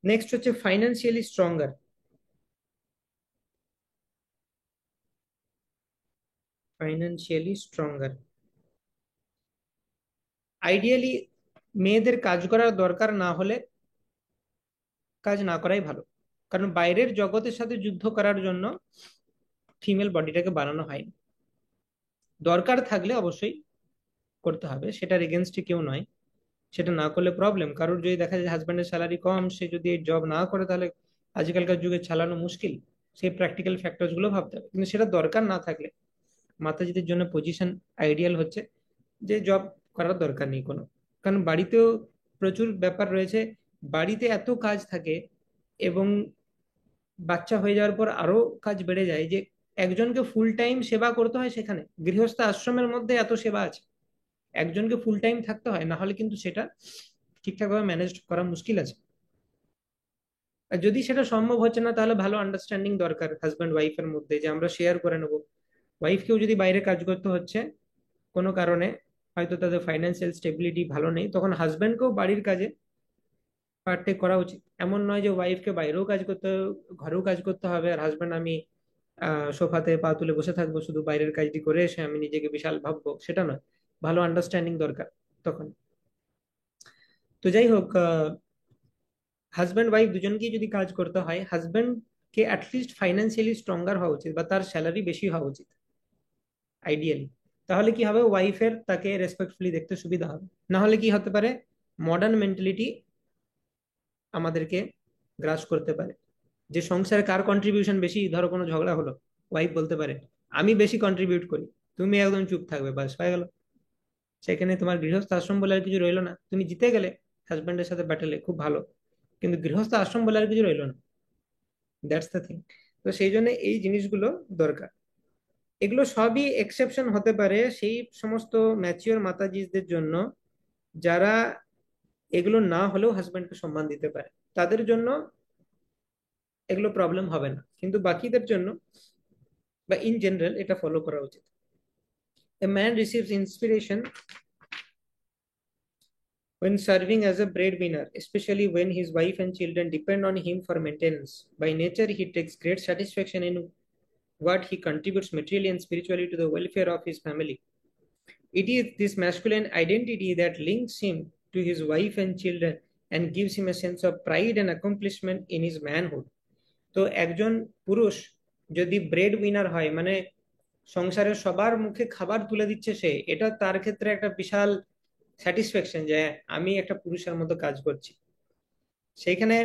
Next হচ্ছে financially stronger. Financially stronger, ideally মেয়েদের কাজ করার দরকার না হলে কাজ না করাই ভালো। কারণ বাইরের জগতের সাথে যুদ্ধ করার জন্য ফিমেল বডিটাকে বানানো হয়নি। দরকার থাকলে অবশ্যই করতে হবে, সেটার এগেনস্টে কেউ নয়। সেটা না করলে প্রবলেম, কারোর যদি দেখা যায় হাজব্যান্ডের স্যালারি কম, সে যদি এই জব না করে তাহলে আজকালকার যুগে চালানো মুশকিল। সেই প্র্যাকটিক্যাল ফ্যাক্টরস গুলো ভাবতে হবে, কিন্তু সেটা দরকার না থাকলে মাতাজিদের জন্য পজিশন আইডিয়াল হচ্ছে যে জব করার দরকার নেই কোনো। কারণ বাড়িতেও প্রচুর ব্যাপার রয়েছে, বাড়িতে এত কাজ থাকে, এবং বাচ্চা হয়ে যাওয়ার পর আরো কাজ বেড়ে যায়, যে একজনকে ফুল টাইম সেবা করতে হয়। সেখানে গৃহস্থ আশ্রমের মধ্যে এত সেবা আছে, একজনকে ফুল টাইম থাকতে হয়, না হলে কিন্তু সেটা ঠিকঠাক ভাবে ম্যানেজ করা মুশকিল আছে। আর যদি সেটা সম্ভব হচ্ছে না, তাহলে ভালো আন্ডারস্ট্যান্ডিং দরকার হাজব্যান্ড ওয়াইফের মধ্যে, যে আমরা শেয়ার করে নেবো। ওয়াইফকেও যদি বাইরে কাজ করতে হচ্ছে কোনো কারণে, হয়তো তাদের ফাইন্যান্সিয়াল স্টেবিলিটি ভালো নেই, তখন হাজব্যান্ডকেও বাড়ির কাজে পার্টটেক করা উচিত। এমন নয় যে ওয়াইফকে বাইরেও কাজ করতে হবে, ঘরেও কাজ করতে হবে, আর হাজব্যান্ড আমি সোফাতে পা তুলে বসে থাকবো, শুধু বাইরের কাজটি করে এসে আমি নিজেকে বিশাল ভাববো, সেটা নয়। ভালো আন্ডারস্ট্যান্ডিং দরকার তখন। তো যাই হোক, হাজব্যান্ড ওয়াইফ দুজনকেই যদি কাজ করতে হয়, হাজব্যান্ড কে অ্যাটলিস্ট ফাইন্যান্সিয়ালি স্ট্রঙ্গার হওয়া উচিত, বা তার স্যালারি বেশি হওয়া উচিত আইডিয়ালি। তাহলে কি হবে, ওয়াইফের তাকে রেসপেক্টফুলি দেখতে সুবিধা হবে। না হলে কি হতে পারে, মডার্ন মেন্টালিটি আমাদেরকে গ্রাস করতে পারে, যে সংসারে কার কন্ট্রিবিউশন বেশি। ধরো কোনো ঝগড়া হলো, ওয়াইফ বলতে পারে আমি বেশি কন্ট্রিবিউট করি, তুমি একদম চুপ থাকবে, বাস হয়ে গেল। সেখানে তোমার গৃহস্থ আশ্রম বলে আর কিছু রইলো না। তুমি জিতে গেলে হাজব্যান্ডের সাথে ব্যাটেলে, খুব ভালো, কিন্তু গৃহস্থ আশ্রম বলে আর কিছু রইলো না। That's the thing. তো সেই জন্য এই জিনিসগুলো দরকার। এগুলো সবই এক্সেপশন হতে পারে সেই সমস্ত ম্যাচিওর মাতাজিদের জন্য, যারা এগুলো না হলেও হাজব্যান্ডকে সম্মান দিতে পারে। তাদের জন্য এগুলো প্রবলেম হবে না, কিন্তু বাকিদের জন্য বা ইন জেনারেল এটা ফলো করা উচিত। A man receives inspiration when serving as a breadwinner, especially when his wife and children depend on him for maintenance. By nature, he takes great satisfaction in what he contributes materially and spiritually to the welfare of his family. It is this masculine identity that links him to his wife and children and gives him a sense of pride and accomplishment in his manhood. তো একজন পুরুষ যদি bread winner হয়, মানে সংসারের সবার মুখে খাবার তুলে দিচ্ছে সে, এটা তার ক্ষেত্রে একটা বিশাল স্যাটিসফ্যাকশন, যে আমি একটা পুরুষের মতো কাজ করছি। সেইখানে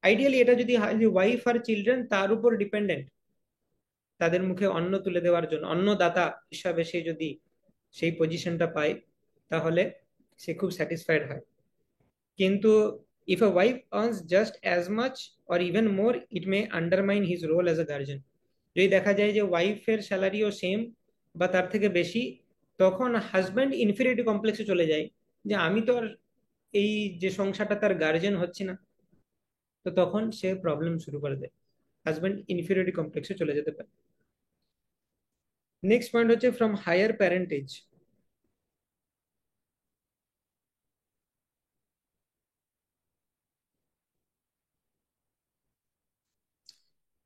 আইডিয়ালি এটা যদি হয় যে ওয়াইফ আর চিলড্রেন তার উপর ডিপেন্ডেন্ট, তাদের মুখে অন্ন তুলে দেওয়ার জন্য অন্নদাতা হিসাবে সে যদি সেই পজিশনটা পায়, তাহলে সে খুব স্যাটিসফাইড হয়। কিন্তু if a wife earns just as much or even more, it may undermine his role as a guardian. যদি দেখা যায় যে ওয়াইফের স্যালারিও সেম বা তার থেকে বেশি, তখন হাজব্যান্ড ইনফিরিয়রিটি কমপ্লেক্সে চলে যায়, যে আমি তো আর এই যে সংসারটা তার গার্জিয়ান হচ্ছে না। তো তখন সে প্রবলেম শুরু করে দেয়, হাজব্যান্ড ইনফিরিয়রিটি কমপ্লেক্সে চলে যেতে পারে। নেক্সট পয়েন্ট হচ্ছে ফ্রম হায়ার প্যারেন্টেজ।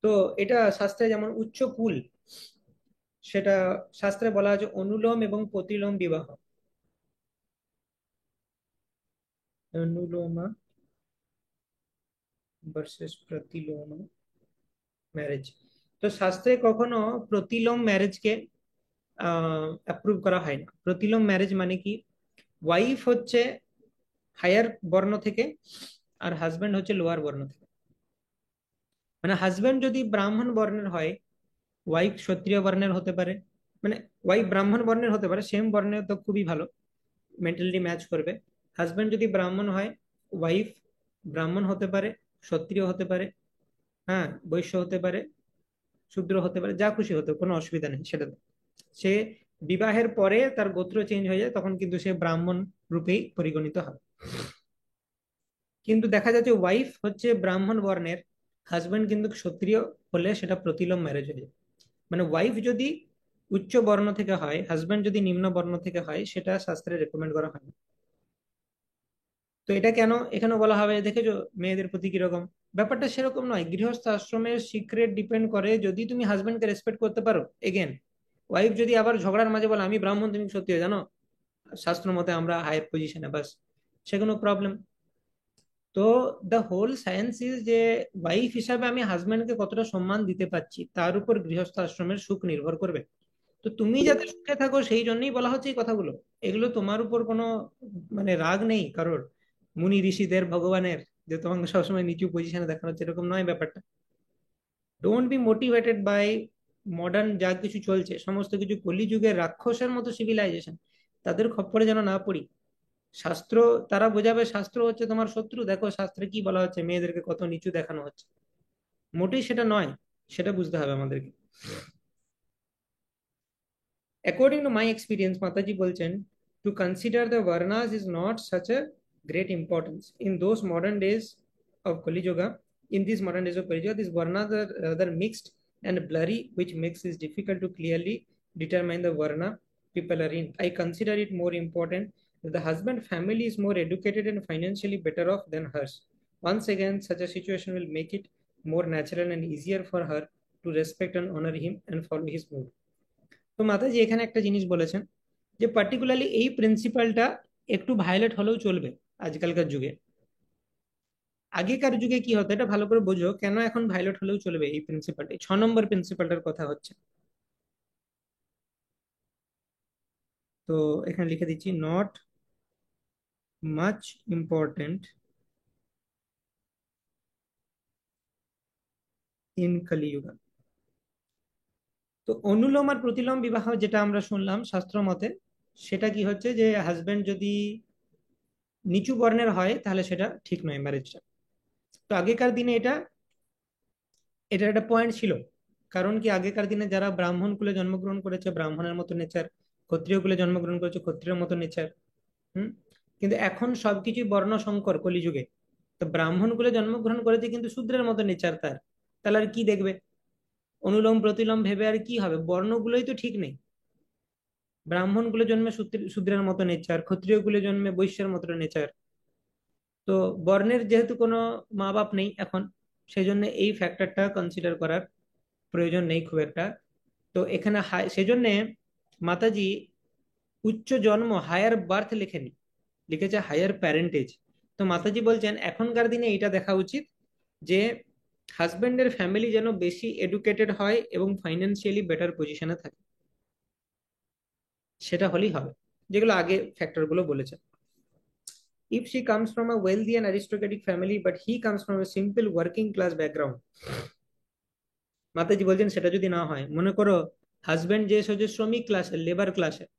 তো এটা শাস্ত্রে যেমন উচ্চ কুল, সেটা শাস্ত্রে বলা আছে অনুলোম এবং প্রতিলোম বিবাহ। অনুলোমা ভার্সেস প্রতিলোম ম্যারেজ। তো শাস্ত্রে কখনো প্রতিলোম ম্যারেজকে অ্যাপ্রুভ করা হয় না। প্রতিলোম ম্যারেজ মানে কি, ওয়াইফ হচ্ছে হায়ার বর্ণ থেকে আর হাজবেন্ড হচ্ছে লোয়ার বর্ণ থেকে। মানে হাজবেন্ড যদি ব্রাহ্মণ বর্ণের হয়, ওয়াইফ ক্ষত্রিয় বর্ণের হতে পারে। মানে ওয়াইফ ব্রাহ্মণ বর্ণের হতে পারে, সেম বর্ণের তো খুবই ভালো, মেন্টালিটি ম্যাচ করবে। হাজবেন্ড যদি ব্রাহ্মণ হয়, ওয়াইফ ব্রাহ্মণ হতে পারে, ক্ষত্রিয় হতে পারে, হ্যাঁ বৈশ্য হতে পারে, শূদ্র হতে পারে, যা খুশি হতে, কোনো অসুবিধা নেই সেটাতে। সে বিবাহের পরে তার গোত্র চেঞ্জ হয়ে যায়, তখন কিন্তু সে ব্রাহ্মণ রূপেই পরিগণিত হয়। কিন্তু দেখা যাচ্ছে ওয়াইফ হচ্ছে ব্রাহ্মণ বর্ণের, হাজবেন্ড কিন্তু ক্ষত্রিয় হলে সেটা প্রতিলোম ম্যারেজ হয়ে যায়। মানে ওয়াইফ যদি উচ্চ বর্ণ থেকে হয়, হাজবেন্ড যদি নিম্ন বর্ণ থেকে হয়, সেটা শাস্ত্রে রেকমেন্ড করা হয় না। তো এটা কেন এখানে বলা হবে, দেখেছো মেয়েদের প্রতি কিরকম ব্যাপারটা? সেরকম নয়। গৃহস্থ আশ্রমের সিক্রেট ডিপেন্ড করে যদি তুমি হাজবেন্ডকে রেসপেক্ট করতে পারো। এগেন, ওয়াইফ যদি আবার ঝগড়ার মাঝে বলে আমি ব্রাহ্মণ তুমি ক্ষত্রিয়, জানো শাস্ত্র মতে আমরা হায়ার পজিশনে, বাস, সে কোনো প্রবলেম। তো দ্য হোল সায়েন্স ইজ যে ওয়াইফ হিসাবে আমি হাজবেন্ডকে কতটা সম্মান দিতে পারছি তার উপর গৃহস্থ আশ্রমের সুখ নির্ভর করবে। তো তুমি যাতে সুখে থাকো সেই জন্যই বলা হচ্ছে এই কথাগুলো। এগুলো তোমার উপর কোনো মানে রাগ নেই কারোর, মুনি ঋষিদের ভগবানের, যে তোমাকে সবসময় নিচু পজিশনে দেখানো হচ্ছে, এরকম নয় ব্যাপারটা। Don't be motivated by modern যা কিছু চলছে, সমস্ত কিছু কলিযুগের রাক্ষসের মতো সিভিলাইজেশন, তাদের খপ্পরে যেন না পড়ি। শাস্ত্র, তারা বোঝাবে শাস্ত্র হচ্ছে তোমার শত্রু, দেখো শাস্ত্রে কি বলা হচ্ছে, মেয়েদেরকে কত নিচু দেখানো হচ্ছে। মোটেই সেটা নয়, সেটা বুঝতে হবে আমাদেরকে। According to my experience, Mataji Bolchen, to consider the Varnas is not such a great importance. In those modern days of Kali Yuga, in these modern days of Kali Yuga, these Varnas are rather mixed and blurry, which makes it difficult to clearly determine the Varna people are in. I consider it more important that the husband family is more educated and financially better off than hers. Once again, such a situation will make it more natural and easier for her to respect and honor him and follow his mood. তো মাতাজি এখানে একটা জিনিস বলেছেন, যে particularly এই প্রিন্সিপালটা একটু violet হলেও চলবে আজকালকার যুগে। আগেকার যুগে কি হতো এটা ভালো করে বোঝো, কেন এখন ভায়োলেট হলেও চলবে এই প্রিন্সিপালটা, 6 নম্বর প্রিন্সিপালটার কথা হচ্ছে। তো এখানে লিখে দিচ্ছি, not much important in Kaliyuga. তো অনুলোম আর প্রতিলোম বিবাহ যেটা আমরা শুনলাম শাস্ত্র মতে, সেটা কি হচ্ছে যে হাজবেন্ড যদি নিচু বর্ণের হয় তাহলে সেটা ঠিক নয় ম্যারেজটা। তো আগেকার দিনে এটা এটার একটা পয়েন্ট ছিল। কারণ কি আগেকার দিনে যারা ব্রাহ্মণ কুলে জন্মগ্রহণ করেছে ব্রাহ্মণের মতো নেচার, ক্ষত্রিয় কুলে জন্মগ্রহণ করেছে ক্ষত্রিয়ের মতো নেচার। হুম। কিন্তু এখন সবকিছুই বর্ণ সংকর কলিযুগে। তো ব্রাহ্মণ কুলে জন্মগ্রহণ করেছে কিন্তু শূদ্রের মতো নেচার তার, তাহলে আর কি দেখবে? অনুলোম প্রতিলোম ভেবে আর কি হবে, বর্ণগুলোই তো ঠিক নেই। ব্রাহ্মণ কুলে জন্মে শূদ্রের মতো নেচার, ক্ষত্রিয় কুলে জন্মে বৈশ্যের মতো নেচার। তো বর্ণের যেহেতু কোনো মা বাপ নেই এখন, সেই জন্য এই ফ্যাক্টরটা কনসিডার করার প্রয়োজন নেই খুব একটা। তো এখানে সেজন্যে মাতাজি উচ্চ জন্ম হায়ার বার্থ লেখেনি, লিখেছে হায়ার প্যারেন্টেজ। তো মাতাজি বলছেন এখনকার দিনে এটা দেখা উচিত যে হাজবেন্ডের ফ্যামিলি যেন বেশি এডুকেটেড হয় এবং ফাইন্যান্সিয়ালি বেটার পজিশনে থাকে, সেটা হলেই হবে, যেগুলো আগে ফ্যাক্টরগুলো বলেছে। If she comes from a wealthy and aristocratic family but he comes from a simple working class background, মাতাজি বলছেন সেটা যদি না হয়, মনে করো হাজবেন্ড যে সোজা শ্রমিক ক্লাসের লেবার ক্লাসের,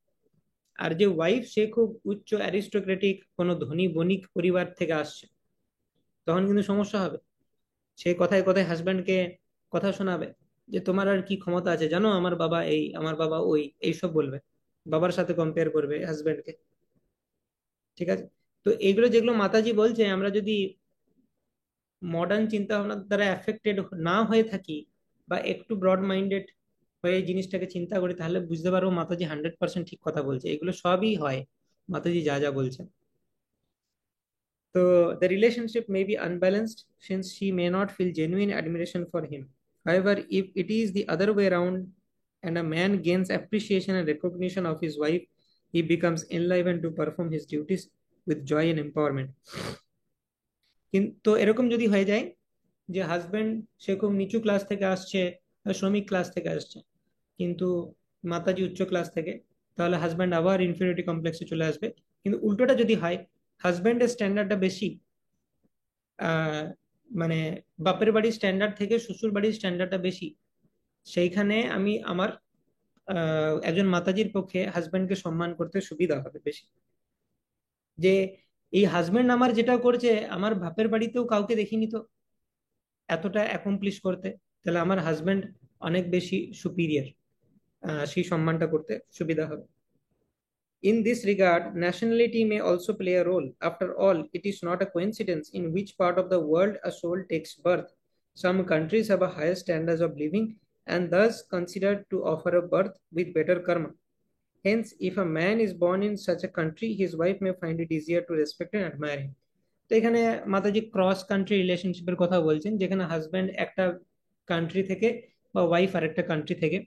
আর যে ওয়াইফ সে খুব উচ্চ অ্যারিস্টোক্রেটিক কোনো ধনী বণিক পরিবার থেকে আসছে, তখন কিন্তু সমস্যা হবে। সে কথায় কথায় হাজব্যান্ডকে কথা শোনাবে যে তোমার আর কি ক্ষমতা আছে জানো, আমার বাবা এই, আমার বাবা ওই, এইসব বলবে, বাবার সাথে কম্পেয়ার করবে হাজব্যান্ডকে। ঠিক আছে। তো এইগুলো যেগুলো মাতাজি বলছে, আমরা যদি মডার্ন চিন্তা ভাবনার দ্বারা এফেক্টেড না হয়ে থাকি বা একটু ব্রড মাইন্ডেড হয়ে জিনিসটাকে চিন্তা করি, তাহলে বুঝতে পারবো মাতাজি 100% ঠিক কথা বলছে, এগুলো সবই হয় মাতাজি যা যা বলছেন। So the relationship may be unbalanced since she may not feel genuine admiration for him. However, if it is the other way around and a man gains appreciation and recognition of his wife, he becomes enlivened to perform his duties with joy and empowerment. কিন্তু এরকম যদি হয়ে যায় যে husband সে খুব নিচু class থেকে আসছে বা শ্রমিক ক্লাস থেকে আসছে, কিন্তু মাতাজি উচ্চ ক্লাস থেকে, তাহলে হাজব্যান্ড আবার ইনফিরিয়রিটি কমপ্লেক্সে চলে আসবে। কিন্তু উল্টোটা যদি হয়, হাজব্যান্ডের স্ট্যান্ডার্ডটা বেশি, আহ মানে বাপের বাড়ির স্ট্যান্ডার্ড থেকে শ্বশুর বাড়ির স্ট্যান্ডার্ডটা বেশি, সেইখানে আমি আমার একজন মাতাজির পক্ষে হাজবেন্ডকে সম্মান করতে সুবিধা হবে বেশি। যে এই হাজবেন্ড আমার যেটা করছে আমার বাপের বাড়িতেও কাউকে দেখিনি তো এতটা অ্যাকমপ্লিশ করতে, তাহলে আমার হাজবেন্ড অনেক বেশি সুপিরিয়র, সেই সম্মানটা করতে সুবিধা হবে। In this regard, nationality may also play a role. After all, it is not a coincidence in which part of the world a soul takes birth. Some countries have a higher standards of living and thus considered to offer a birth with better karma. Hence, if a man is born in such a country, his wife may find it easier to respect and admire him. তো এখানে মাতাজি cross country রিলেশনশিপের কথা বলছেন, যেখানে husband একটা country থেকে বা wife আরেকটা কান্ট্রি থেকে।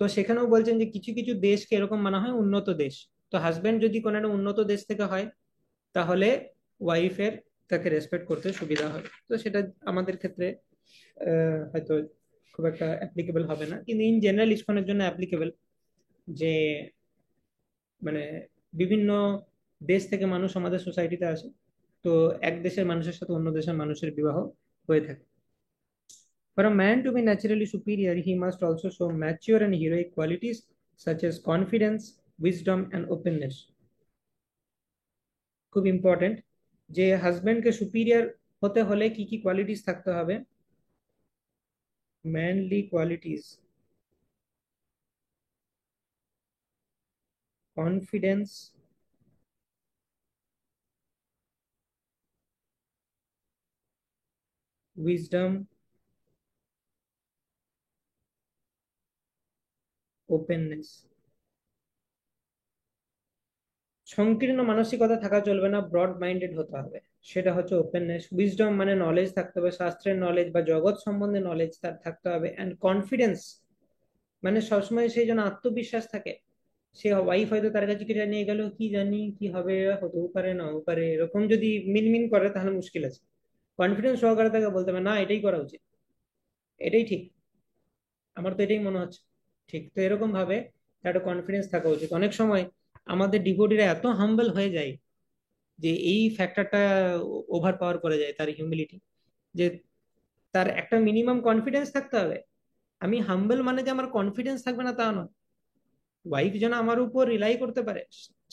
তো সেখানেও বলছেন যে কিছু কিছু দেশকে এরকম মানা হয় উন্নত দেশ। তো হাজবেন্ড যদি কোনো একটা উন্নত দেশ থেকে হয়, তাহলে ওয়াইফের তাকে রেসপেক্ট করতে সুবিধা হবে। তো সেটা আমাদের ক্ষেত্রে হয়তো খুব একটা অ্যাপ্লিকেবল হবে না, কিন্তু ইন জেনারেল ইসকনের জন্য অ্যাপ্লিকেবল। যে মানে বিভিন্ন দেশ থেকে মানুষ আমাদের সোসাইটিতে আসে, তো এক দেশের মানুষের সাথে অন্য দেশের মানুষের বিবাহ হয়ে থাকে। For a man to be naturally superior, he must also show mature and heroic qualities such as confidence, wisdom, and openness. খুব ইম্পর্টেন্ট যে হাজবেন্ডকে সুপিরিয়র হতে হলে কি কি কোয়ালিটিস থাকতে হবে। Manly qualities: confidence, wisdom, openness. সংকীর্ণ মানসিকতা থাকা চলবে না, ব্রড মাইন্ডেড হতে হবে, সেটা হচ্ছে ওপেননেস। উইজডম মানে নলেজ থাকতে হবে, শাস্ত্রের নলেজ বা জগৎ সম্বন্ধে নলেজ তার থাকতে হবে। অ্যান্ড কনফিডেন্স মানে সবসময় সেই জন্য আত্মবিশ্বাস থাকে। সে ওয়াইফ হয়তো তার কাছে কিছু নিয়ে গেল, কি জানি কি হবে, হতেও পারে নাও পারে, এরকম যদি মিনমিন করে তাহলে মুশকিল আছে। কনফিডেন্স সহকারে তাকে বলতে হবে না এটাই করা উচিত, এটাই ঠিক, আমার তো এটাই মনে হচ্ছে ঠিক। তো এরকম ভাবে একটা কনফিডেন্স থাকা উচিত। অনেক সময় আমাদের ডিভোটিরা এত হাম্বল হয়ে যায় যে এই ফ্যাক্টরটা ওভার পাওয়ার করে যায় তার হিউমিলিটি, যে তার একটা মিনিমাম কনফিডেন্স থাকতে হবে। আমি হাম্বল মানে যে আমার কনফিডেন্স থাকবে না তা নয়, ওয়াইফ যেন আমার উপর রিলাই করতে পারে।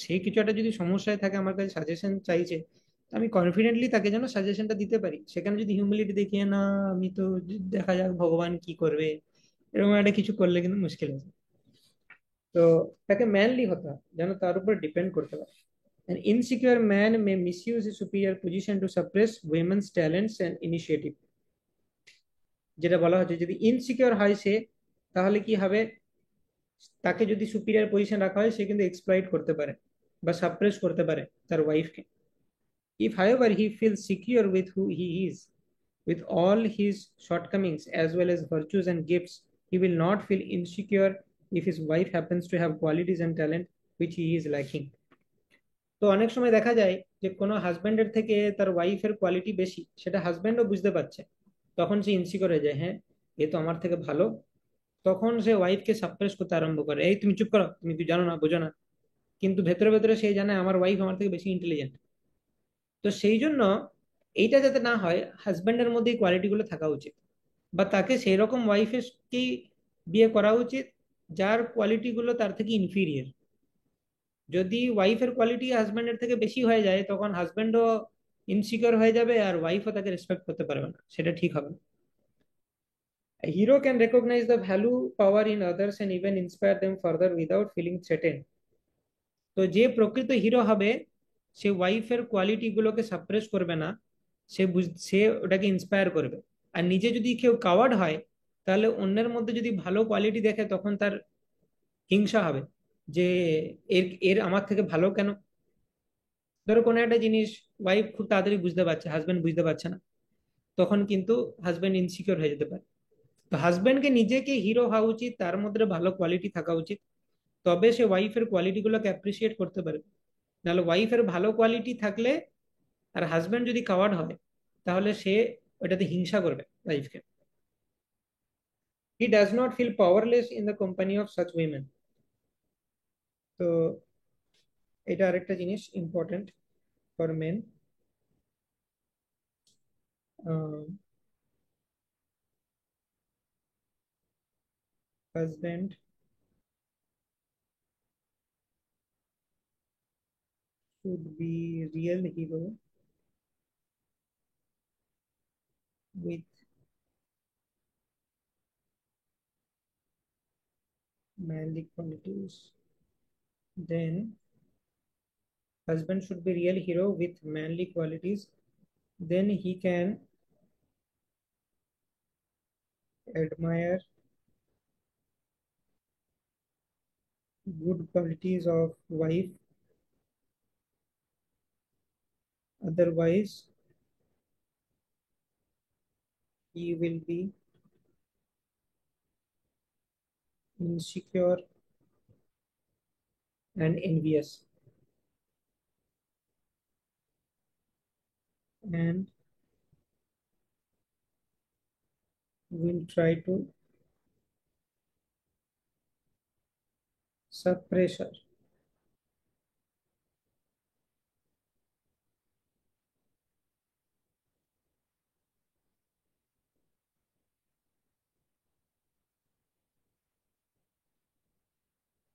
সে কিছু একটা যদি সমস্যায় থাকে আমার কাছে সাজেশন চাইছে, তো আমি কনফিডেন্টলি তাকে যেন সাজেশনটা দিতে পারি। সেখানে যদি হিউমিলিটি দেখিয়ে না, আমি তো দেখা যাক ভগবান কি করবে, এরকম একটা কিছু করলে কিন্তু মুশকিল আছে। তো তাকে ম্যানলি হতে হয়, যেন তার উপর ডিপেন্ড করতে পারে। An insecure man may misuse his superior position to suppress women's talents and initiative. যেটা বলা হচ্ছে যদি ইনসিকিউর হয় সে, তাহলে কি হবে, তাকে যদি সুপিরিয়র পজিশন রাখা হয় সে কিন্তু এক্সপ্লয়েট করতে পারে বা সাপ্রেস করতে পারে তার ওয়াইফকে। If however he feels secure with who he is, with all his shortcomings as well as virtues and gifts, he will not feel insecure if his wife happens to have qualities and talent which he is lacking. তো অনেক সময় দেখা যায় যে কোনো হাজবেন্ডের থেকে তার ওয়াইফের কোয়ালিটি বেশি, সেটা হাজবেন্ডও বুঝতে পারছে, তখন সে ইনসিকিউর হয়ে যায়, হ্যাঁ এ তো আমার থেকে ভালো। তখন সে ওয়াইফকে সাপ্রেস করতে আরম্ভ করে, এই তুমি চুপ করো, তুমি তুই জানো না, বোঝো না। কিন্তু ভেতরে ভেতরে সে জানে আমার ওয়াইফ আমার থেকে বেশি ইন্টেলিজেন্ট। তো সেই জন্য এইটা যাতে না হয়, হাজবেন্ডের মধ্যে এই কোয়ালিটি গুলো থাকা উচিত, বা তাকে সেই রকম ওয়াইফকেই বিয়ে করা উচিত যার কোয়ালিটি গুলো তার থেকে ইনফিরিয়ার। যদি ওয়াইফের কোয়ালিটি হাজবেন্ডের থেকে বেশি হয়ে যায়, তখন হাজবেন্ডও ইনসিকিউর হয়ে যাবে আর ওয়াইফও তাকে রেসপেক্ট করতে পারবে না, সেটা ঠিক হবে না। A hero can recognize the value power in others and even inspire them further without feeling threatened. তো যে প্রকৃত হিরো হবে, সে ওয়াইফের কোয়ালিটি গুলোকে সাপ্রেস করবে না, সে ওটাকে ইন্সপায়ার করবে। আর নিজে যদি কেউ কাওয়ার্ড হয়, তাহলে অন্যের মধ্যে যদি ভালো কোয়ালিটি দেখে তখন তার হিংসা হবে, যে এর এর আমার থেকে ভালো কেন। ধরো কোনো একটা জিনিস ওয়াইফ খুব তাড়াতাড়ি বুঝতে পারছে, হাজবেন্ড বুঝতে পারছে না, তখন কিন্তু হাজবেন্ড ইনসিকিউর হয়ে যেতে পারে। তো হাজবেন্ডকে নিজেকে হিরো হওয়া উচিত, তার মধ্যে ভালো কোয়ালিটি থাকা উচিত, তবে সে ওয়াইফের কোয়ালিটি গুলোকে অ্যাপ্রিসিয়েট করতে পারে। নাহলে ওয়াইফের ভালো কোয়ালিটি থাকলে আর হাজবেন্ড যদি কাওয়ার্ড হয়, তাহলে সে ওটাতে হিংসা করবে ওয়াইফকে। He does not feel powerless in the company of such women. তো এটা আরেকটা জিনিস important for men. Husband should be real hero with manly qualities. Then husband should be real hero with manly qualities. Then he can admire good qualities of wife. Otherwise, he will be insecure and envious. and will try to suppress her.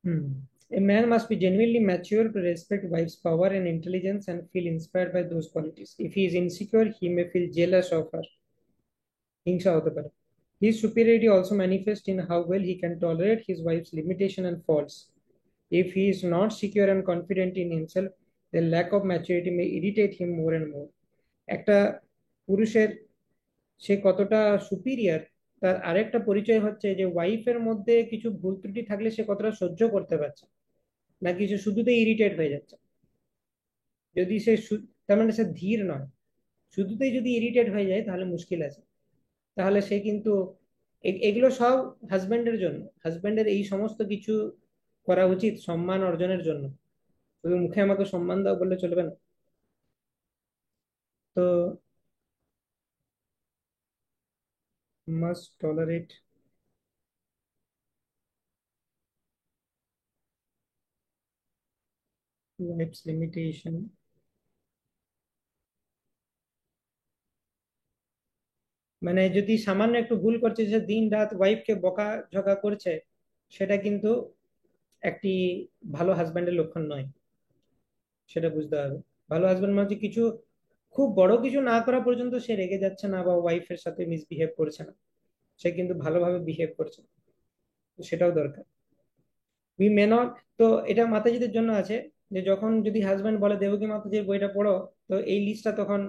Hmm. A man must be genuinely mature to respect wife's power and intelligence and feel inspired by those qualities. If he is insecure, he may feel jealous of her. হিংসা হতে পারে. His superiority also manifests in how well he can tolerate his wife's limitation and faults. If he is not secure and confident in himself, the lack of maturity may irritate him more and more. একটা পুরুষের সে কতটা superior তার আরেকটা পরিচয় হচ্ছে যে ওয়াইফের মধ্যে কিছু ভুল ত্রুটি থাকলে সে কতটা সহ্য করতে পারছে, নাকি সে শুধুতেই ইরিটেট হয়ে যাচ্ছে। যদি সে তার মানে সে ধীর নয়, শুধুতেই যদি ইরিটেট হয়ে যায় তাহলে মুশকিল আছে। তাহলে সে কিন্তু এগুলো সব হাজবেন্ডের জন্য, হাজবেন্ডের এই সমস্ত কিছু করা উচিত সম্মান অর্জনের জন্য। তুমি মুখে আমাকে সম্মান দাও বললে চলবে না। তো মাস্ট টলারেট ওয়াইফস লিমিটেশন, মানে যদি সামান্য একটু ভুল করছে, সে দিন রাত ওয়াইফকে বকা ঝকা করছে, সেটা কিন্তু একটি ভালো হাজবেন্ডের লক্ষণ নয়। সেটা বুঝতে হবে। ভালো হাজবেন্ড মানে হচ্ছে কিছু খুব বড় কিছু না করা পর্যন্ত সে রেগে যাচ্ছে না বা ওয়াইফের সাথে মিসবিহেভ করছে না, সে কিন্তু ভালোভাবে বিহেভ করছে। তো সেটাও দরকার। উই মে নট, তো এটা মাতাজিদের জন্য আছে যে যখন যদি হাজবেন্ড বলে দেবকী মাতাজির বইটা পড়ো, তো এই লিস্টটা তখন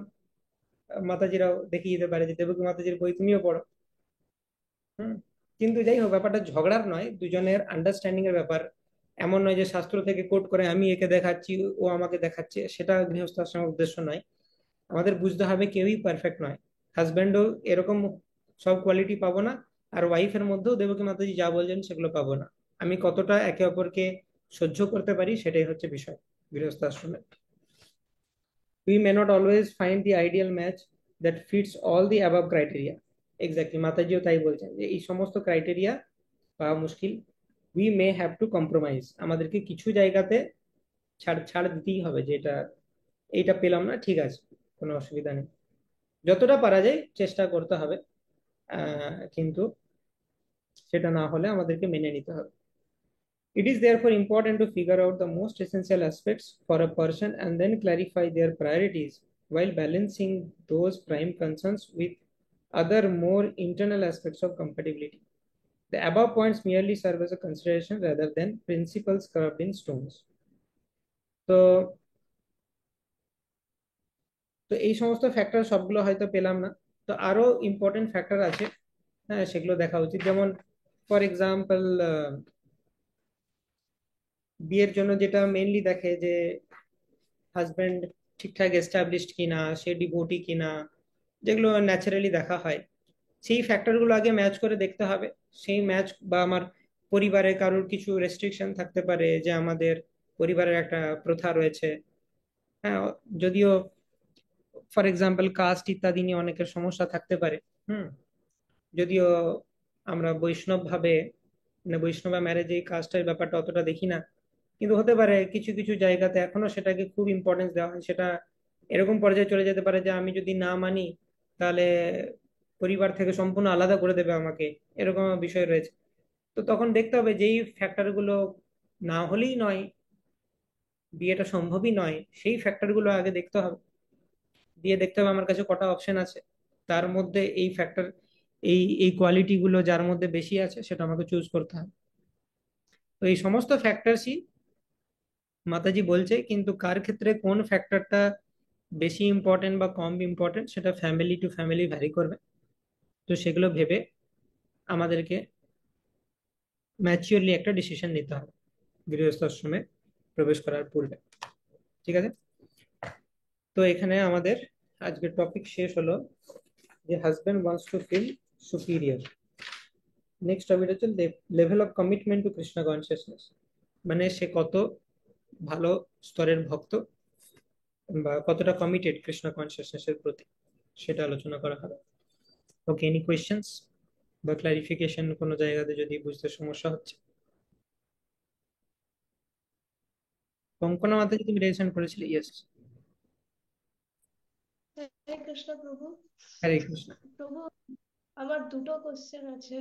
মাতাজিরাও দেখিয়ে দিতে পারে যে দেবকী মাতাজির বই তুমিও পড়ো। হুম। কিন্তু যাই হোক, ব্যাপারটা ঝগড়ার নয়, দুজনের আন্ডারস্ট্যান্ডিং এর ব্যাপার। এমন নয় যে শাস্ত্র থেকে কোট করে আমি একে দেখাচ্ছি ও আমাকে দেখাচ্ছে, সেটা গৃহস্থ আশ্রমের উদ্দেশ্য নয়। আমাদের বুঝতে হবে কেউই পারফেক্ট নয়। হাজব্যান্ডও এরকম সব কোয়ালিটি পাবো না, আর ওয়াইফের মধ্যেও দেবকী মাতাজি যা বলছেন সেগুলো পাবো না। আমি কতটা একে অপরকে সহ্য করতে পারি সেটাই হচ্ছে বিষয় গৃহস্থ আশ্রমে। We may not always find the ideal match that fits all the above criteria. Exactly, মাতাজিও তাই বলছেন যে এই সমস্ত ক্রাইটেরিয়া পাওয়া মুশকিল। We may have to compromise, আমাদেরকে কিছু জায়গাতে ছাড় ছাড় দিতেই হবে, যে এটা এইটা পেলাম না, ঠিক আছে, কোনো অসুবিধা নেই, যতটা পারা যায় চেষ্টা করতে হবে। কিন্তু সেটা না হলে আমাদেরকে মেনে নিতে হবে। It is therefore important to figure out the most essential aspects for a person and then clarify their priorities while balancing those prime concerns with other more internal aspects of compatibility. The above points merely serve as a consideration rather than principles carved in stones. তো তো এই সমস্ত factor সবগুলো হয়তো পেলাম না, তো আরো ইম্পর্টেন্ট ফ্যাক্টর আছে, হ্যাঁ সেগুলো দেখা উচিত। যেমন ফর এক্সাম্পল, বিয়ের জন্য যেটা মেইনলি দেখে যে হাজবেন্ড ঠিকঠাক এস্টাবলিশড কিনা, সে ডিভোটি কিনা, যেগুলো ন্যাচারালি দেখা হয়, সেই ফ্যাক্টরগুলো আগে ম্যাচ করে দেখতে হবে। সেই ম্যাচ বা আমার পরিবারে কারোর কিছু রেস্ট্রিকশন থাকতে পারে, যে আমাদের পরিবারের একটা প্রথা রয়েছে, হ্যাঁ, যদিও ফর এক্সাম্পল কাস্ট ইত্যাদি নিয়ে অনেকের সমস্যা থাকতে পারে। হুম। যদিও আমরা বৈষ্ণব ভাবে, মানে বৈষ্ণব ম্যারেজে এই কাস্টের ব্যাপারটা অতটা দেখি না, কিন্তু হতে পারে কিছু কিছু জায়গাতে এখনো সেটাকে খুব ইম্পর্টেন্স দেওয়া হয়। সেটা এরকম পর্যায়ে চলে যেতে পারে যে আমি যদি না মানি তাহলে পরিবার থেকে সম্পূর্ণ আলাদা করে দেবে আমাকে, এরকম বিষয় রয়েছে। তো তখন দেখতে হবে যেই ফ্যাক্টরগুলো না হলেই নয়, বিয়েটা সম্ভবই নয়, সেই ফ্যাক্টরগুলো আগে দেখতে হবে। দিয়ে দেখতে হবে আমার কাছে কটা অপশন আছে, তার মধ্যে এই ফ্যাক্টর, এই এই কোয়ালিটি গুলো যার মধ্যে বেশি আছে সেটা আমাকে চুজ করতে হবে। তো এই সমস্ত ফ্যাক্টরসই মাতাজি বলছে, কিন্তু কার ক্ষেত্রে কোন ফ্যাক্টরটা বেশি ইম্পর্টেন্ট বা কম ইম্পর্টেন্ট সেটা ফ্যামিলি টু ফ্যামিলি ভ্যারি করবে। তো সেগুলো ভেবে আমাদেরকে ম্যাচিওরলি একটা ডিসিশন নিতে হবে গৃহস্থ আশ্রমে প্রবেশ করার পূর্বে। ঠিক আছে, তো এখানে আমাদের আজকের টপিক শেষ হলো, যে husband wants to feel superior. Next topic হচ্ছে level of commitment to Krishna consciousness, মানে সে কত ভালো স্তরের ভক্ত বা কতটা কমিটেড কৃষ্ণ কনসিয়াসনেসের প্রতি, সেটা আলোচনা করা হবে। ওকে, এনি কোয়েশ্চেন্স বা ক্লারিফিকেশন কোনো জায়গাতে যদি বুঝতে সমস্যা হচ্ছে? কঙ্কনা মাতাজি তুমি রেজিস্ট্রেশন করেছিলে? ইয়েস। হরে কৃষ্ণ প্রভু। হরে কৃষ্ণ। প্রভু, আমার দুটো কোশ্চেন আছে।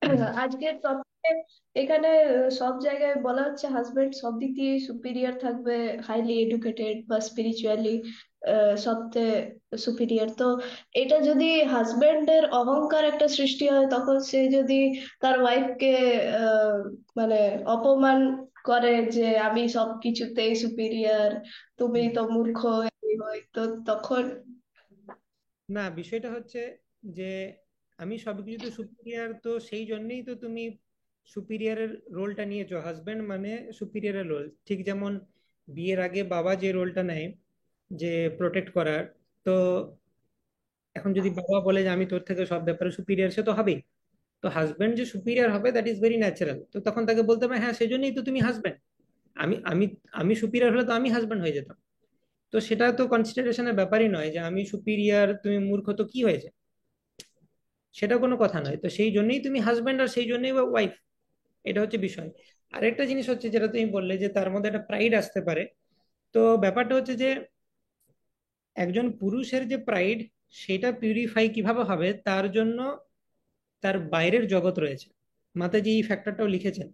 হুম। আজকের টপিকে এখানে সব জায়গায় বলা হচ্ছে হাজবেন্ড সব দিক দিয়ে সুপিরিয়র থাকবে, হাইলি এডুকেটেড বা স্পিরিচুয়ালি সবচেয়ে সুপিরিয়র। তো এটা যদি হাজবেন্ডের অহংকার একটা সৃষ্টি হয়, তখন সে যদি তার ওয়াইফকে মানে অপমান করে যে আমি সব কিছুতেই সুপিরিয়র, তুমি হুম। তো মূর্খ, এই ওই, তো তখন না, বিষয়টা হচ্ছে যে আমি সবকিছুতে সুপিরিয়র, তো সেই জন্যই তো তুমি সুপিরিয়রের রোলটা নিয়েছো। হাজবেন্ড মানে সুপিরিয়রের রোল, ঠিক যেমন বিয়ের আগে বাবা যে রোলটা নেয় যে প্রোটেক্ট করার, তো এখন যদি বাবা বলে যে আমি তোর থেকে সব ব্যাপারে সুপিরিয়র, সে তো হবেই। তো হাজবেন্ড যে সুপিরিয়র হবে, দ্যাট ইজ ভেরি ন্যাচারাল। তো তখন তাকে বলতে হবে হ্যাঁ সেজন্যই তো তুমি হাজবেন্ড। আমি আমি আমি সুপিরিয়র হলে তো আমি হাজবেন্ড হয়ে যেতাম। তো সেটা তো কনসিডারেশনের ব্যাপারই নয় যে আমি সুপিরিয়র তুমি মূর্খ, তো কি হয়েছে, সেটা কোনো কথা নয়। তো সেই জন্যই তুমি হাজবেন্ড, আর সেই জন্যই ওয়াইফ, এটা হচ্ছে বিষয়। আরেকটা জিনিস হচ্ছে যেটা তুমি বললে যে তার মধ্যে একটা প্রাইড আসতে পারে। তো ব্যাপারটা হচ্ছে যে একজন পুরুষের যে প্রাইড, সেটা পিউরিফাই কিভাবে হবে, তার জন্য তার বাইরের জগৎ রয়েছে। মাতাজি এই ফ্যাক্টরটাও লিখেছেন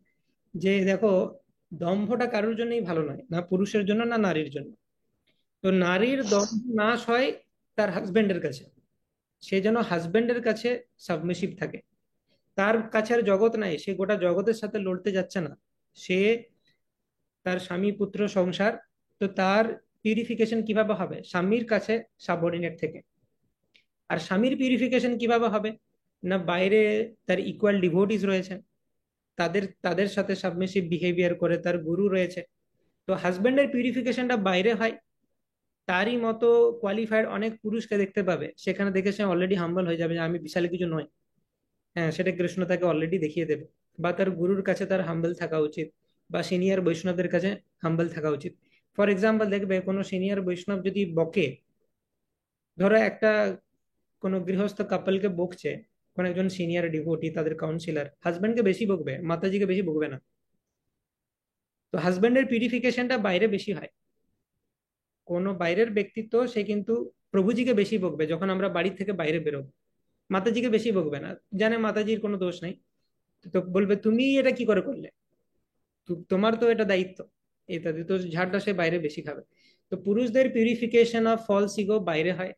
যে দেখো, দম্ভটা কারোর জন্যই ভালো নয়, না পুরুষের জন্য না নারীর জন্য। তো নারীর দম্ভ নাশ হয় তার হাজবেন্ডের কাছে। সে যেন হাজবেন্ডের কাছে সাবমিসিভ থাকে। তার কাছে আর জগৎ নাই, সে গোটা জগতের সাথে লড়তে যাচ্ছে না। সে তার স্বামী পুত্র সংসার, তো তার পিউরিফিকেশন কিভাবে হবে, স্বামীর কাছে সাবঅর্ডিনেট থেকে। আর স্বামীর পিউরিফিকেশন কিভাবে হবে, না বাইরে তার ইকুয়াল ডিভোটিস রয়েছে, তাদের তাদের সাথে সাবমিসিভ বিহেভিয়ার করে, তার গুরু রয়েছে। তো হাজবেন্ডের পিউরিফিকেশনটা বাইরে হয়। তারই মতো কোয়ালিফাইড অনেক পুরুষকে দেখতে পাবে, সেখানে দেখে সে অলরেডি হাম্বল হয়ে যাবে যে আমি বিশাল কিছু নয়। হ্যাঁ, সেটা কৃষ্ণ তাকে অলরেডি দেখিয়ে দেবে। বা তার গুরুর কাছে তার হাম্বল থাকা উচিত, বা সিনিয়র বৈষ্ণবদের কাছে হাম্বল থাকা উচিত। ফর এক্সাম্পল, দেখবে কোনো সিনিয়র বৈষ্ণব যদি বকে, ধরো একটা কোনো গৃহস্থ কাপলকে বকছে, কোন একজন সিনিয়র ডিভোটি তাদের কাউন্সিলর, হাজবেন্ডকে বেশি বকবে, মাতাজিকে বেশি বকবে না। তো হাজবেন্ডের পিউরিফিকেশনটা বাইরে বেশি হয়। কোনো বাইরের ব্যক্তিত্ব সে কিন্তু প্রভুজিকে বেশি বকবে যখন আমরা বাড়ি থেকে বাইরে বেরোবো, মাতাজিকে বেশি বকবে না। জানে মাতাজির কোনো দোষ নেই, তো বলবে তুমি এটা কি করে করলে, তোমার তো এটা দায়িত্ব ইত্যাদি। তো ঝাড়টা সে বাইরে বেশি খাবে। তো পুরুষদের পিউরিফিকেশন অফ ফলস ইগো বাইরে হয়,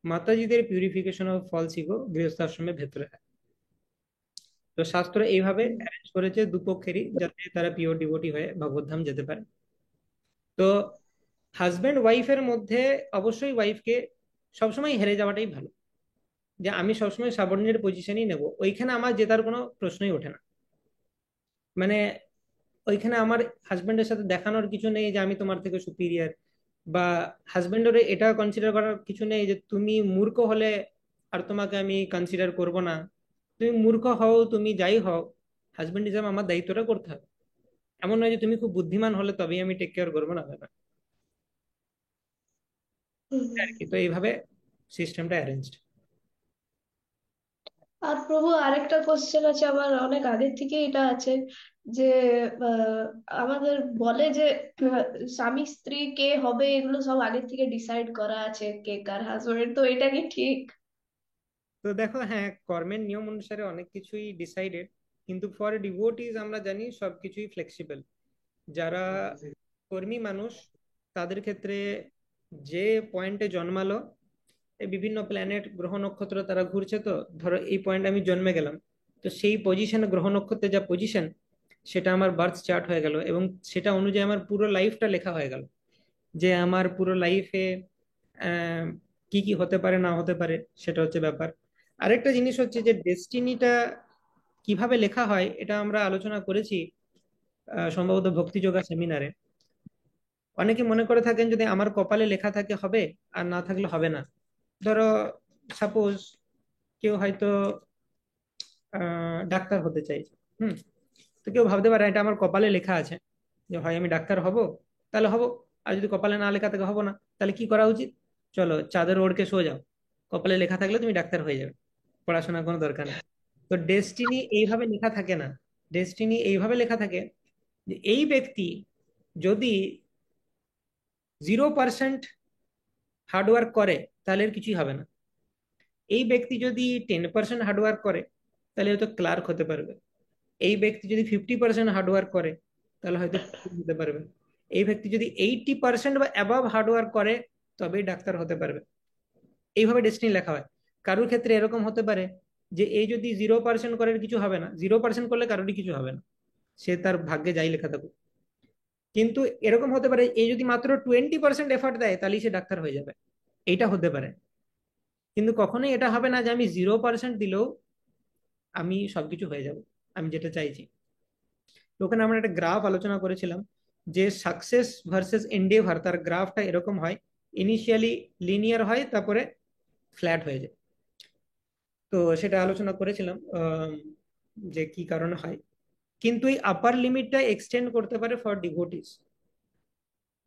মাতাজিদের পিউরিফিকেশন অফ ফলস ইগো গৃহস্থাশ্রমের ভেতরে হয়। তো শাস্ত্র এইভাবে অ্যারেঞ্জ করেছে দুপক্ষেরই, যাতে তারা পিওর ডিভোটি হয়ে ভগবদ্ধাম যেতে পারে। তো হাজবেন্ড ওয়াইফের মধ্যে অবশ্যই ওয়াইফকে সবসময় হেরে যাওয়াটাই ভালো। যে আমি সবসময় সাবঅর্ডিনেট পজিশনই নেব, ওইখানে আমার জেতার কোনো প্রশ্নই ওঠে না। মানে ওইখানে আমার হাজবেন্ডের সাথে দেখানোর কিছু নেই যে আমি তোমার থেকে সুপিরিয়র, বা হাজবেন্ডের এটা কনসিডার করার কিছু নেই যে তুমি মূর্খ হলে আর তোমাকে আমি কনসিডার করব না। তুমি মূর্খ হও, তুমি যাই হও, হাজবেন্ড হিসাবে আমার দায়িত্বটা করতে হবে। এমন নয় যে তুমি খুব বুদ্ধিমান হলে তবেই আমি টেক কেয়ার করবো, না ব্যাপার আর কি। তো এইভাবে সিস্টেমটা অ্যারেঞ্জড। আর প্রভু, আরেকটা কোশ্চেন আছে আমার, অনেক আগের থেকে এটা আছে যে আহ, আমাদের বলে যে আহ, স্বামী স্ত্রী কে হবে এগুলো সব আগের থেকে ডিসাইড করা আছে, কে কার হাজবেন্ড, তো এটা কি ঠিক? তো দেখো, হ্যাঁ, কর্মের নিয়ম অনুসারে অনেক কিছুই ডিসাইডেড, কিন্তু ফর ডিভোটিজ আমরা জানি সবকিছুই ফ্লেক্সিবল। যারা কর্মী মানুষ, তাদের ক্ষেত্রে যে পয়েন্টে জন্মালো, এই বিভিন্ন প্ল্যানেট গ্রহ নক্ষত্র তারা ঘুরছে, তো ধরো এই পয়েন্টে আমি জন্মে গেলাম, তো সেই পজিশনে গ্রহ নক্ষত্রে যা পজিশন, সেটা আমার বার্থ চার্ট হয়ে গেল, এবং সেটা অনুযায়ী আমার পুরো লাইফটা লেখা হয়ে গেল। যে আমার পুরো লাইফে কি কি হতে পারে না হতে পারে, সেটা হচ্ছে ব্যাপার। আরেকটা জিনিস হচ্ছে যে ডেস্টিনিটা কিভাবে লেখা হয়, এটা আমরা আলোচনা করেছি সম্ভবত ভক্তি যোগা সেমিনারে। অনেকে মনে করে থাকেন যদি আমার কপালে লেখা থাকে হবে, আর না থাকলে হবে না। ধরো সাপোজ কেউ হয়তো ডাক্তার হতে চাইছে। হুম। তো কেউ ভাবতে পারে এটা আমার কপালে লেখা আছে যে হয় আমি ডাক্তার হব, তাহলে হব, আর যদি কপালে না লেখা থাকে হবো না, তাহলে কি করা উচিত? চলো চাঁদের ওড়কে সো যাও, কপালে লেখা থাকলে তুমি ডাক্তার হয়ে যাবে, পড়াশোনার কোনো দরকার নেই। তো ডেস্টিনি এইভাবে লেখা থাকে না। ডেস্টিনি এইভাবে লেখা থাকে যে এই ব্যক্তি যদি 0% হার্ডওয়ার্ক করে তাহলে এর কিছুই হবে না। এই ব্যক্তি যদি 10% হার্ডওয়ার্ক করে তাহলে হয়তো ক্লার্ক হতে পারবে। এই ব্যক্তি যদি 50% হার্ডওয়ার্ক করে তাহলে হয়তো teacher হতে পারবে। এই ব্যক্তি যদি 80% বা অ্যাবাভ হার্ডওয়ার্ক করে তবেই ডাক্তার হতে পারবে। এইভাবে ডেস্টিনি লেখা হয়। কারোর ক্ষেত্রে এরকম হতে পারে যে এই যদি 0% করে কিছু হবে না, 0% করলে কারোরই কিছু হবে না, সে তার ভাগ্যে যাই লেখা থাকুক। কিন্তু এরকম হতে পারে এই যদি মাত্র 20% এফার্ট দেয় তাহলেই সে ডাক্তার হয়ে যাবে, এইটা হতে পারে। কিন্তু কখনোই এটা হবে না যে আমি 0% দিলেও আমি সবকিছু হয়ে যাব, আমি যেটা চাইছি। তো ওখানে আমরা একটা গ্রাফ আলোচনা করেছিলাম যে সাকসেস ভার্সেস এন্ডেভার, তার গ্রাফটা এরকম হয়, ইনিশিয়ালি লিনিয়ার হয়, তারপরে ফ্ল্যাট হয়ে যায়। তো সেটা আলোচনা করেছিলাম যে কি কারণে হয়। কিন্তু এই আপার লিমিটটা এক্সটেন্ড করতে পারে ফর ডিভোটিস।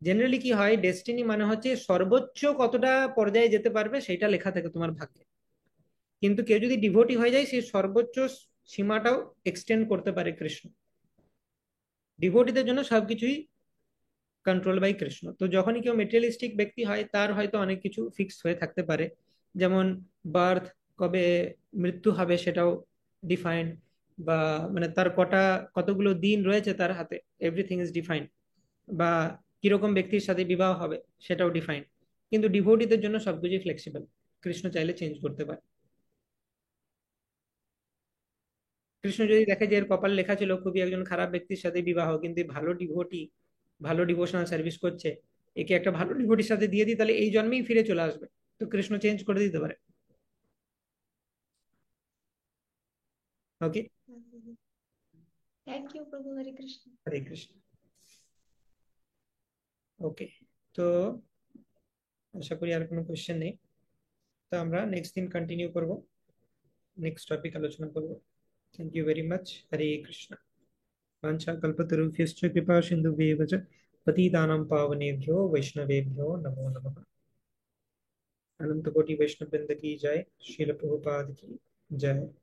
জেনারেলি কি হয়, ডেস্টিনি মানে হচ্ছে সর্বোচ্চ কতটা পর্যায়ে যেতে পারবে সেটা লেখা থাকে তোমার ভাগ্যে। কিন্তু কেউ যদি ডিভোটি হয়ে যায় সেই সর্বোচ্চ সীমাটাও এক্সটেন্ড করতে পারে কৃষ্ণ। ডিভোটিদের জন্য সবকিছুই কন্ট্রোল বাই কৃষ্ণ। তো যখনই কেউ মেটেরিয়ালিস্টিক ব্যক্তি হয় তার হয়তো অনেক কিছু ফিক্স হয়ে থাকতে পারে, যেমন বার্থ, কবে মৃত্যু হবে সেটাও ডিফাইন্ড, বা মানে তার কতগুলো দিন রয়েছে তার হাতে, এভরিথিং ইজ ডিফাইন্ড। বা কিরকম ব্যক্তির সাথে বিবাহ হবে সেটাও ডিফাইন্ড। কিন্তু ডিভোটিদের জন্য সবকিছুই ফ্লেক্সিবল, কৃষ্ণ চাইলে চেঞ্জ করতে পারে। কৃষ্ণ যদি দেখে যে এর কপাল লেখা ছিল খুবই একজন খারাপ ব্যক্তির সাথে বিবাহ, কিন্তু এ ভালো ডিভোটি, ভালো ডিভোশনাল সার্ভিস করছে, একে একটা ভালো ডিভোটির সাথে দিয়ে দিই তাহলে এই জন্মেই ফিরে চলে আসবে, তো কৃষ্ণ চেঞ্জ করে দিতে পারে। ওকে। থ্যাংক ইউ প্রভু, হরে কৃষ্ণ। হরে কৃষ্ণ। ওকে। তো আশা করি আর কোনো কোয়েশ্চেন নেই। তো আমরা নেক্সট দিন কন্টিনিউ করব, নেক্সট টপিক আলোচনা করব। Thank you very much. Hare Krishna. वाञ्छाकल्पतरुभ्यश्च कृपा सिन्धुभ्येव च पतितानां पावनेभ्यो वैष्णवेभ्यो नमो नमः। अनंत कोटि वैष्णव वृंद की जय। श्रील प्रभुपाद की जय।